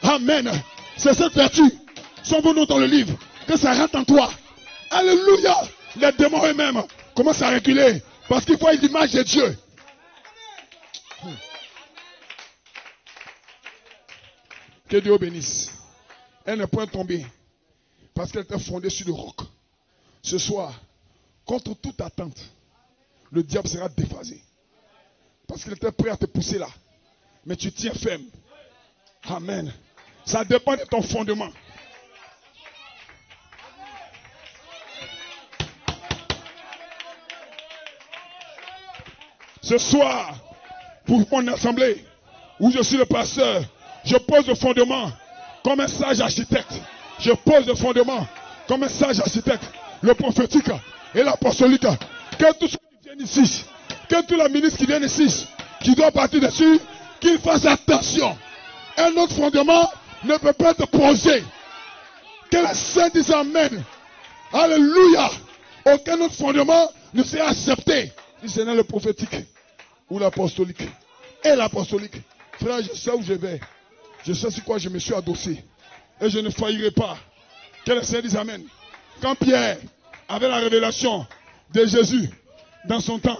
Amen. C'est cette vertu. Sans vos noms dans le livre, que ça rentre en toi. Alléluia. Les démons eux-mêmes commencent à reculer. Parce qu'ils voient l'image de Dieu. Que Dieu bénisse. Elle n'est point tombée. Parce qu'elle était fondée sur le roc. Ce soir, contre toute attente, le diable sera déphasé. Parce qu'il était prêt à te pousser là. Mais tu tiens ferme. Amen. Ça dépend de ton fondement. Ce soir, pour mon assemblée, où je suis le pasteur, je pose le fondement comme un sage architecte. Je pose le fondement comme un sage architecte, le prophétique et l'apostolique. Que tous ceux qui viennent ici, que tous les ministres qui viennent ici, qui doivent partir dessus, qu'ils fassent attention. Un autre fondement ne peut pas être posé. Que le Saint dise Amen. Alléluia. Aucun autre fondement ne sera accepté. Si ce n'est le prophétique ou l'apostolique. Et l'apostolique. Frère, je sais où je vais. Je sais sur quoi je me suis adossé. Et je ne faillirai pas. Que le Seigneur dise Amen. Quand Pierre avait la révélation de Jésus dans son temps,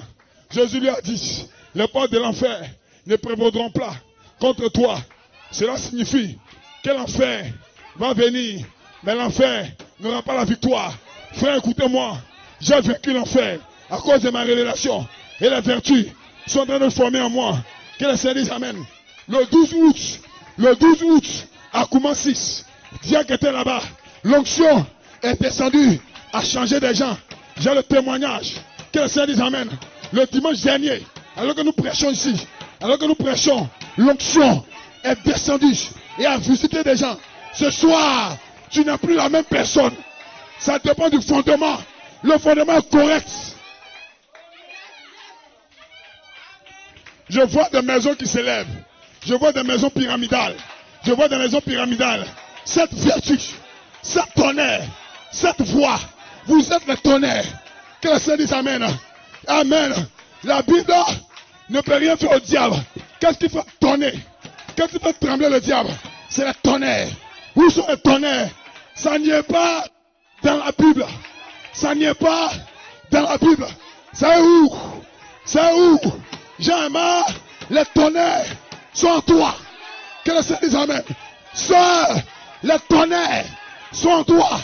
Jésus lui a dit, les portes de l'enfer ne prévaudront pas contre toi. Cela signifie que l'enfer va venir, mais l'enfer n'aura pas la victoire. Frère, écoutez-moi, j'ai vaincu l'enfer à cause de ma révélation. Et les vertus sont en train de former en moi. Que le Seigneur dise Amen. Le 12 août, à Kouman 6, Dieu qui était là-bas, l'onction est descendue à changer des gens. J'ai le témoignage. Que le Seigneur dise Amen. Le dimanche dernier, alors que nous prêchons ici, l'onction est descendue et a visité des gens. Ce soir, tu n'es plus la même personne. Ça dépend du fondement. Le fondement est correct. Je vois des maisons qui s'élèvent. Je vois des maisons pyramidales. Cette vertu, cette tonnerre, cette voix, Vous êtes le tonnerre. Que le Seigneur dise Amen. Amen. La Bible ne peut rien faire au diable. Qu'est-ce qui fait tonner? Qu'est-ce qui fait trembler le diable? C'est le tonnerre. Où sont les tonnerres? Ça n'y est pas dans la Bible. Ça n'y est pas dans la Bible. C'est où? C'est où? Jamais les tonnerres sont en toi. Que le Seigneur dise Amen. Sœur, les tonnerres sont en toi.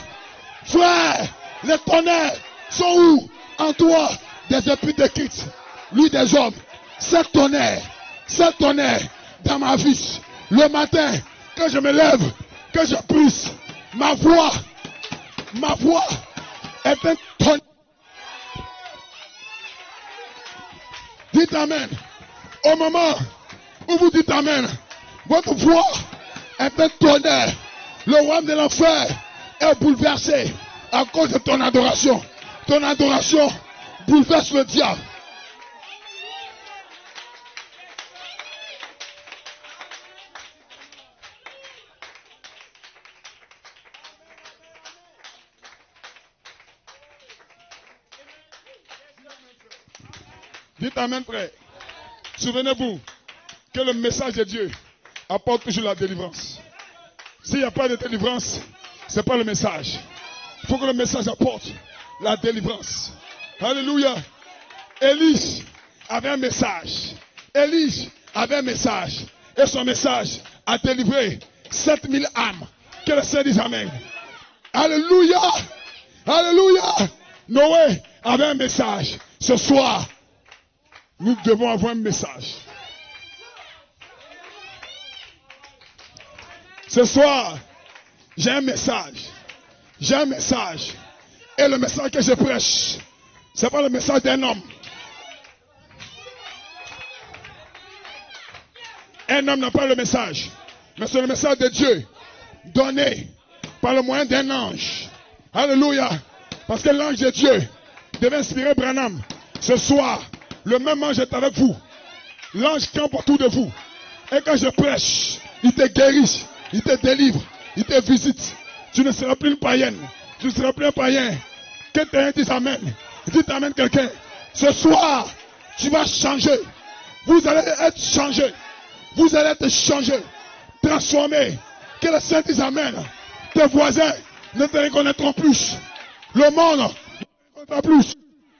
Frère, les tonnerres sont où? En toi. Des épis de Christ, lui des hommes. Cette tonnerre dans ma vie. Le matin, quand je me lève, que je puisse, ma voix est un tonnerre. Dites Amen. Au moment où vous dites Amen, votre voix est un tonnerre. Le royaume de l'enfer est bouleversé à cause de ton adoration. Ton adoration bouleverse le diable. Dites Amen, frère. Souvenez-vous que le message de Dieu apporte toujours la délivrance. S'il n'y a pas de délivrance, ce n'est pas le message. Il faut que le message apporte la délivrance. Alléluia. Élie avait un message. Élie avait un message. Et son message a délivré 7000 âmes. Que le Seigneur dise Amen. Alléluia. Alléluia. Noé avait un message. Ce soir, nous devons avoir un message. Ce soir, j'ai un message. J'ai un message. Et le message que je prêche, ce n'est pas le message d'un homme. Un homme n'a pas le message. Mais c'est le message de Dieu. Donné par le moyen d'un ange. Alléluia. Parce que l'ange de Dieu devait inspirer Branham. Ce soir, le même ange est avec vous. L'ange campe autour de vous. Et quand je prêche, il te guérit, il te délivre, il te visite. Tu ne seras plus une païenne. Tu ne seras plus un païen. Que quelqu'un dise Amen. Dites Amen quelqu'un. Ce soir, tu vas changer. Vous allez être changé. Vous allez être changé. Transformé. Que le Saint dise Amen. Tes voisins ne te reconnaîtront plus. Le monde ne te reconnaîtra plus.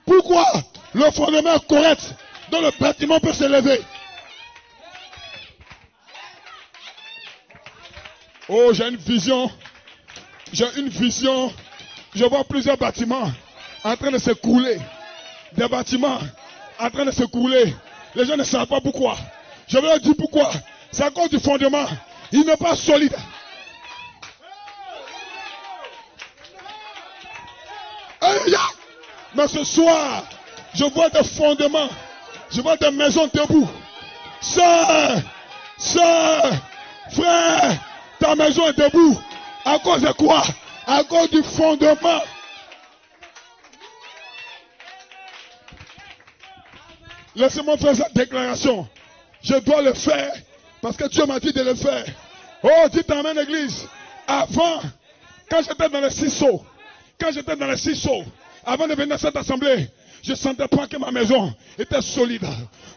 Pourquoi? Le fondement est correct. Donc le bâtiment peut s'élever. Oh, j'ai une vision. J'ai une vision. Je vois plusieurs bâtiments en train de s'écrouler. Des bâtiments en train de s'écrouler. Les gens ne savent pas pourquoi. Je vais leur dire pourquoi. C'est à cause du fondement. Il n'est pas solide. Alléluia. Mais ce soir, je vois des fondements. Je vois des maisons debout. Sœur, frère, ta maison est debout. À cause de quoi? À cause du fondement. Laissez-moi faire cette déclaration. Je dois le faire parce que Dieu m'a dit de le faire. Oh, dites Amen, l'église. Avant, quand j'étais dans les Ciseaux, avant de venir à cette assemblée, je ne sentais pas que ma maison était solide.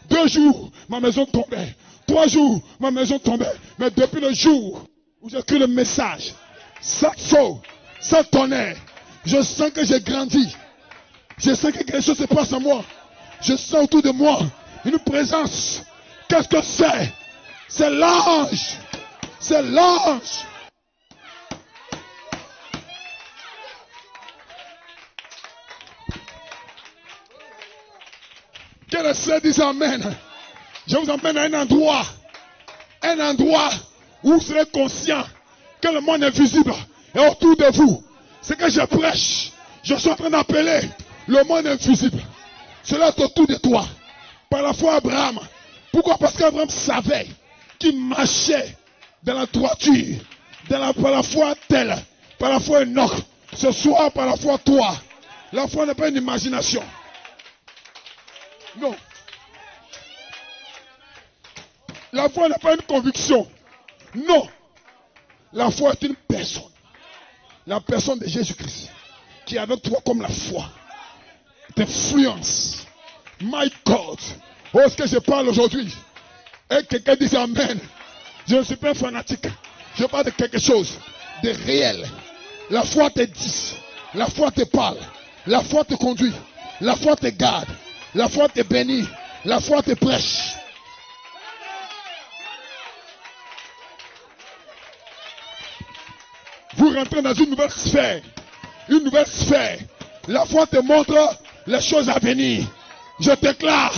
2 jours, ma maison tombait. 3 jours, ma maison tombait. Mais depuis le jour où j'ai écrit le message, ça saut, ça tonnerre, je sens que j'ai grandi. Je sens que quelque chose se passe en moi. Je sens autour de moi une présence. Qu'est-ce que c'est? C'est l'ange. C'est l'ange. Que le Seigneur dise Amen. Je vous emmène à un endroit où vous serez conscient que le monde invisible est autour de vous. C'est que je prêche. Je suis en train d'appeler le monde invisible. Cela est autour de toi. Par la foi Abraham. Pourquoi? Parce qu'Abraham savait qu'il marchait dans la droiture. Par la foi telle. Par la foi Enoch. Ce soir, par la foi toi. La foi n'est pas une imagination. Non. La foi n'est pas une conviction. Non. La foi est une personne. La personne de Jésus-Christ. qui est avec toi comme la foi t'influence. My God. Oh, est-ce que je parle aujourd'hui? Et quelqu'un dit Amen. Je ne suis pas fanatique. Je parle de quelque chose de réel. La foi te dit. La foi te parle. La foi te conduit. La foi te garde. La foi te bénit. La foi te prêche. Vous rentrez dans une nouvelle sphère. Une nouvelle sphère. La foi te montre les choses à venir. Je déclare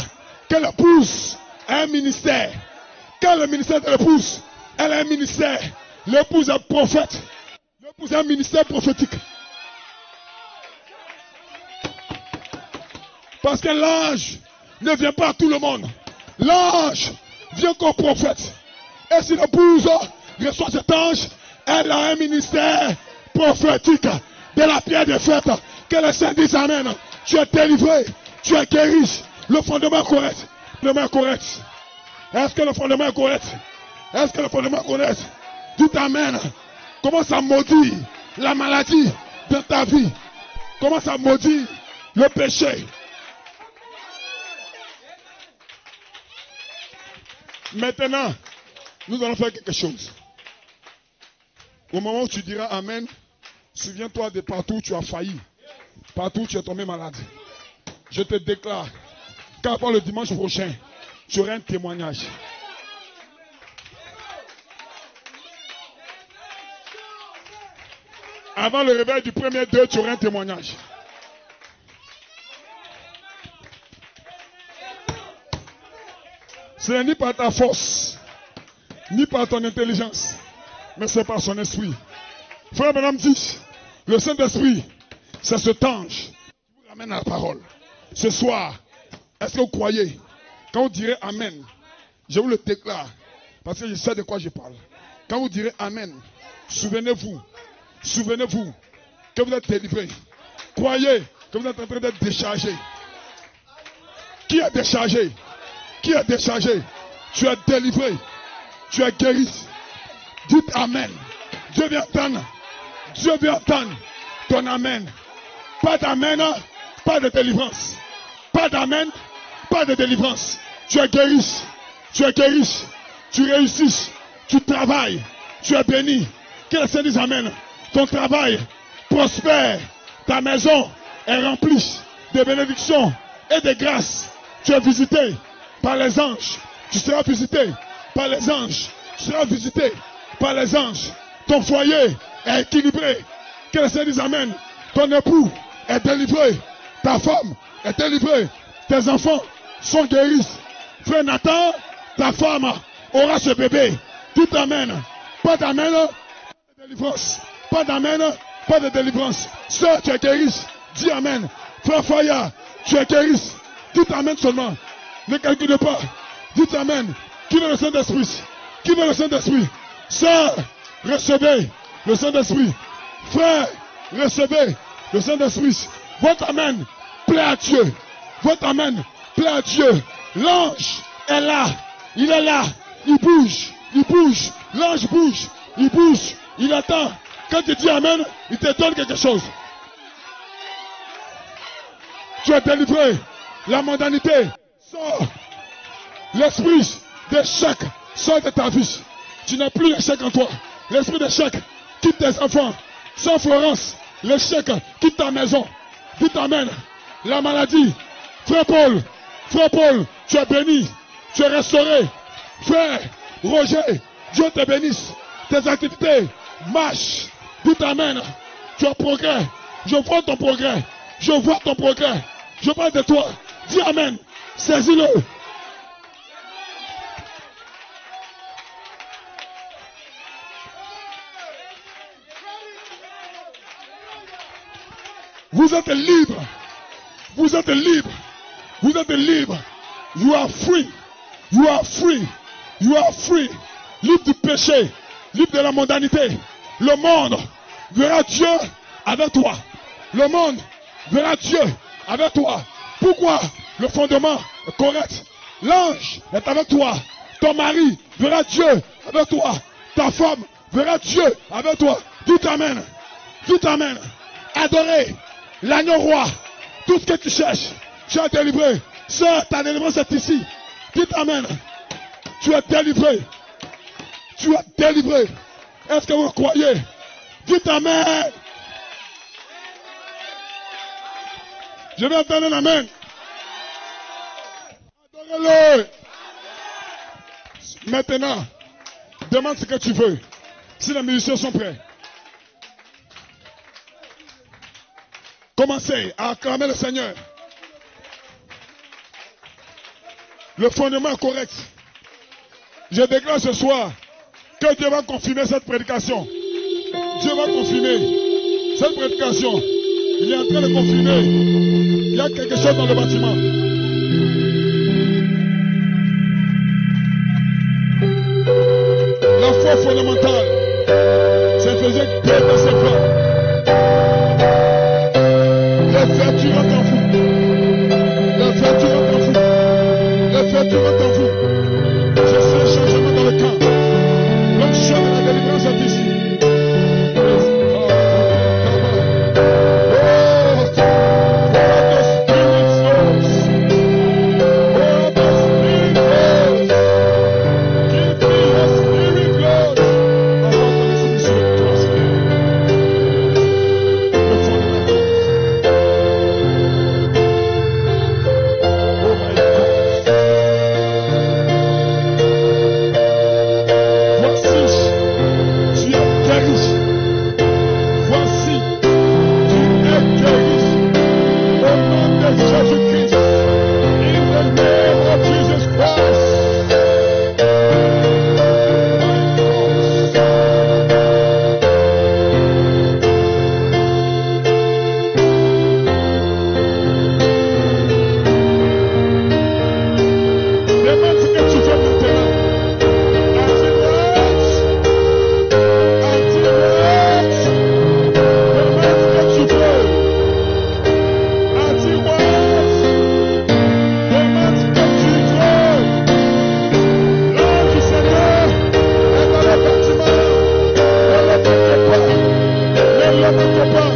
que l'épouse a un ministère. Quand le ministère de l'épouse, elle a un ministère. L'épouse est prophète. L'épouse a un ministère prophétique. Parce que l'ange ne vient pas à tout le monde. L'ange vient qu'au prophète. Et si l'épouse reçoit cet ange, elle a un ministère prophétique de la pierre de fête. Que les saints disent Amen. Tu es délivré, tu es guéri. Le fondement est correct. Le fondement est correct. Est-ce que le fondement est correct? Est-ce que le fondement est correct? Dites Amen. Commence à maudire la maladie dans ta vie. Commence à maudire le péché. Maintenant, nous allons faire quelque chose. Au moment où tu diras Amen, souviens-toi de partout où tu as failli. Partout où tu es tombé malade. Je te déclare qu'avant le dimanche prochain, tu auras un témoignage. Avant le réveil du premier 2, tu auras un témoignage. Ce n'est ni par ta force, ni par ton intelligence, mais c'est par son esprit. Frère Branham dit, le Saint-Esprit, c'est cet ange qui vous ramène à la parole. Ce soir, est-ce que vous croyez? Quand vous direz Amen, je vous le déclare, parce que je sais de quoi je parle. Quand vous direz Amen, souvenez-vous que vous êtes délivré. Croyez que vous êtes en train d'être déchargé. Qui est déchargé? Qui est déchargé? Tu es délivré. Tu es guéri. Dites Amen. Dieu vient entendre. Dieu vient entendre ton Amen. Pas d'Amen, pas de délivrance. Pas d'Amen, pas de délivrance. Tu es guéri. Tu es guéri. Tu réussis. Tu travailles. Tu es béni. Que le Seigneur dise Amen. Ton travail prospère. Ta maison est remplie de bénédictions et de grâces. Tu es visité par les anges. Tu seras visité par les anges. Tu seras visité par les anges. Ton foyer est équilibré. Que le Seigneur dise Amen. Ton époux est délivré. Ta femme est délivrée. Tes enfants sont guéris. Frère Nathan, ta femme aura ce bébé. Dites Amen. Pas d'Amen, pas de délivrance. Pas d'Amen, pas de délivrance. Sœur, tu es guérie. Dis Amen. Frère Faya, tu es guérie. Dites Amen seulement. Ne calculez pas. Dites Amen. Qui veut le Saint-Esprit? Qui veut le Saint-Esprit? Sœur, recevez le Saint-Esprit. Frère, recevez le Saint-Esprit. Votre Amen plaît à Dieu. Votre Amen plaît à Dieu. L'ange est là. Il est là. Il bouge. Il bouge. L'ange bouge. Il bouge. Il attend. Quand tu dis Amen, il te donne quelque chose. Tu es délivré. La mondanité sort. L'esprit d'échec sort de ta vie. Tu n'as plus l'échec en toi. L'esprit d'échec quitte tes enfants. Sans Florence, l'échec quitte ta maison. Dites Amen. La maladie. Frère Paul, tu es béni. Tu es restauré. Frère Roger, Dieu te bénisse. Tes activités marchent. Dites Amen. Tu as progrès. Je vois ton progrès. Je vois ton progrès. Je parle de toi. Dis Amen. Saisis-le. Vous êtes libre. Vous êtes libre. Vous êtes libre. You are free. You are free. You are free. Libre du péché. Libre de la mondanité. Le monde verra Dieu avec toi. Le monde verra Dieu avec toi. Pourquoi? Le fondement est correct. L'ange est avec toi. Ton mari verra Dieu avec toi. Ta femme verra Dieu avec toi. Dites Amen. Dites Amen. Adorez L'agneau roi. Tout ce que tu cherches, tu es délivré. Sœur, ta délivrance est ici. Dites amen. Tu es délivré. Tu es délivré. Est-ce que vous croyez? Dites amen. Je vais entendre un amen. Adorez-le. Maintenant, demande ce que tu veux. Si les musiciens sont prêts. Commencez à acclamer le Seigneur. Le fondement est correct. Je déclare ce soir que Dieu va confirmer cette prédication. Dieu va confirmer cette prédication. Il est en train de confirmer. Il y a quelque chose dans le bâtiment. La foi fondamentale, c'est faisait paix dans ses plans. Les vertus rentrent en vous. Les vertus rentrent en vous. Les vertus rentrent en vous. Je sais le changement dans le camp. L'onction de la délivrance est ici. Ne l'oublie pas.